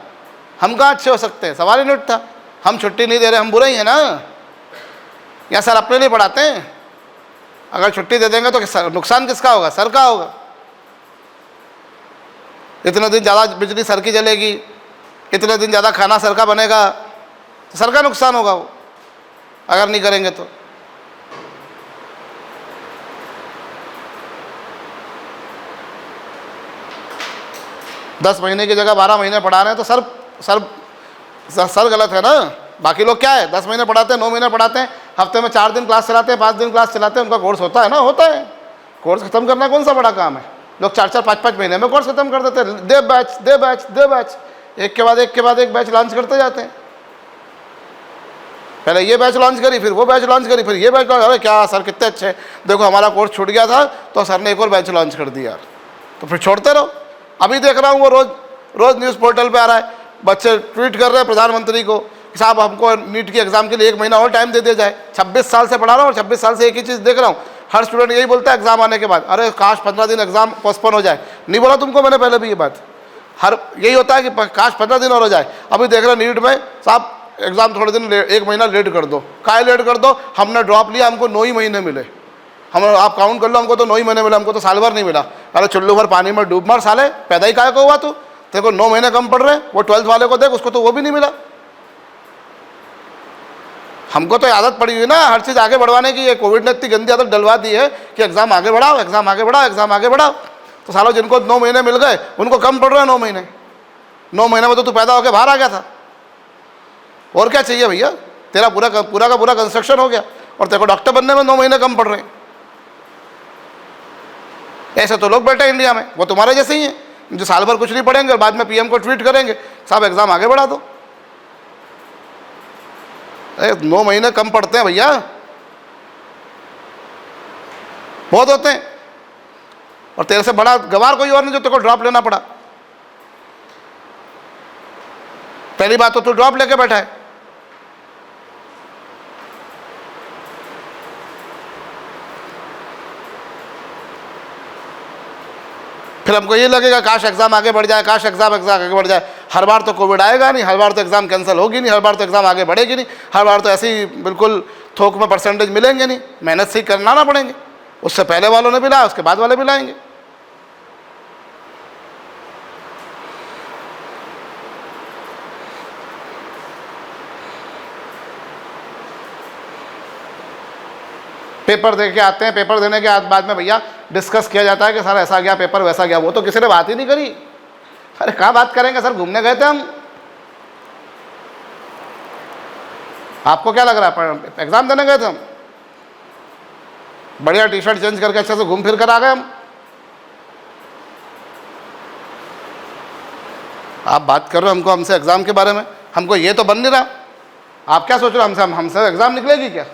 हम कहाँ अच्छे हो सकते हैं? सवाल ही नहीं उठता। हम छुट्टी नहीं दे रहे, हम बुरे ही हैं ना? या सर अपने लिए पढ़ाते हैं? अगर छुट्टी दे देंगे तो नुकसान किसका होगा? सर का होगा। इतने दिन ज़्यादा बिजली सर की जलेगी, इतने दिन ज़्यादा खाना सर का बनेगा, तो सर का नुकसान होगा वो अगर नहीं करेंगे तो। दस महीने की जगह 12 महीने पढ़ा रहे हैं तो सर गलत है ना। बाकी लोग क्या है, 10 महीने पढ़ाते हैं, 9 महीने पढ़ाते हैं, हफ्ते में 4 दिन क्लास चलाते हैं, 5 दिन क्लास चलाते हैं, उनका कोर्स होता है ना, होता है। कोर्स खत्म करना कौन सा बड़ा काम है? लोग 4-4, 5-5 महीने में कोर्स खत्म कर देते हैं। दे बैच दे बैच दे बैच, एक के बाद एक बैच लॉन्च करते जाते हैं। पहले ये बैच लॉन्च करी, फिर वो बैच लॉन्च करी, फिर ये बैच लॉन्च। अरे क्या सर कितने अच्छे, देखो हमारा कोर्स छूट गया था तो सर ने एक और बैच लॉन्च कर दिया, तो फिर छोड़ते रहो। अभी देख रहा हूँ वो रोज़ न्यूज़ पोर्टल पे आ रहा है, बच्चे ट्वीट कर रहे हैं प्रधानमंत्री को, साहब हमको नीट की एग्ज़ाम के लिए 1 महीना और टाइम दे दिया जाए। 26 साल से पढ़ा रहा हूँ और 26 साल से एक ही चीज़ देख रहा हूँ, हर स्टूडेंट यही बोलता है एग्ज़ाम आने के बाद, अरे काश 15 दिन एग्ज़ाम पोस्टपोन हो जाए। नहीं बोला तुमको मैंने पहले भी ये बात, हर यही होता है कि काश 15 दिन और हो जाए। अभी देख रहे नीट में साहब एग्ज़ाम थोड़े दिन 1 महीना लेट कर दो। काहे लेट कर दो? हमने ड्रॉप लिया, हमको 9 ही महीने मिले। हम आप काउंट कर लो, हमको तो 9 ही महीने मिला, हमको तो साल भर नहीं मिला। अरे चुल्लू भर पानी में डूब मार साले, पैदा ही काहे को हुआ तू? तेरे को 9 महीने कम पड़ रहे, वो 12th वाले को देख, उसको तो वो भी नहीं मिला। हमको तो आदत पड़ी हुई ना हर चीज़ आगे बढ़वाने की। ये कोविड ने इतनी गंदी आदत डलवा दी है कि एग्ज़ाम आगे बढ़ाओ, एग्ज़ाम आगे बढ़ाओ, एग्ज़ाम आगे बढ़ाओ। तो सालों जिनको 9 महीने मिल गए उनको कम पड़ रहे हैं 9 महीने। 9 महीने में तो तू पैदा होकर बाहर आ गया था, और क्या चाहिए भैया? तेरा पूरा का पूरा कंस्ट्रक्शन हो गया और तेरे को डॉक्टर बनने में 9 महीने कम पड़ रहे हैं। ऐसे तो लोग बैठे इंडिया में, वो तुम्हारे जैसे ही हैं जो साल भर कुछ नहीं पढ़ेंगे और बाद में पीएम को ट्वीट करेंगे साहब एग्ज़ाम आगे बढ़ा दो। 9 महीने कम पड़ते हैं भैया, बहुत होते हैं। और तेरे से बड़ा गवार कोई और नहीं जो तेरे को ड्रॉप लेना पड़ा। पहली बात तो तू ड्रॉप लेके बैठा है। फिर हमको ये लगेगा काश एग्ज़ाम आगे बढ़ जाए, काश एग्ज़ाम आगे बढ़ जाए। हर बार तो कोविड आएगा नहीं, हर बार तो एग्ज़ाम कैंसिल होगी नहीं, हर बार तो एग्ज़ाम आगे बढ़ेगी नहीं, हर बार तो ऐसे ही बिल्कुल थोक में परसेंटेज मिलेंगे नहीं। मेहनत से ही करना ना पड़ेंगे। उससे पहले वालों ने भी लाया, उसके बाद वाले भी लाएंगे। पेपर दे के आते हैं, पेपर देने के बाद में भैया डिस्कस किया जाता है कि सर ऐसा गया पेपर, वैसा गया। वो तो किसी ने बात ही नहीं करी। अरे कहाँ बात करेंगे सर, घूमने गए थे हम। आपको क्या लग रहा है एग्जाम देने गए थे हम? बढ़िया टी शर्ट चेंज करके अच्छे से घूम फिर कर आ गए हम। आप बात कर रहे हो हमको हमसे एग्जाम के बारे में, हमको ये तो बन नहीं रहा। आप क्या सोच रहे हो हमसे एग्जाम निकलेगी क्या?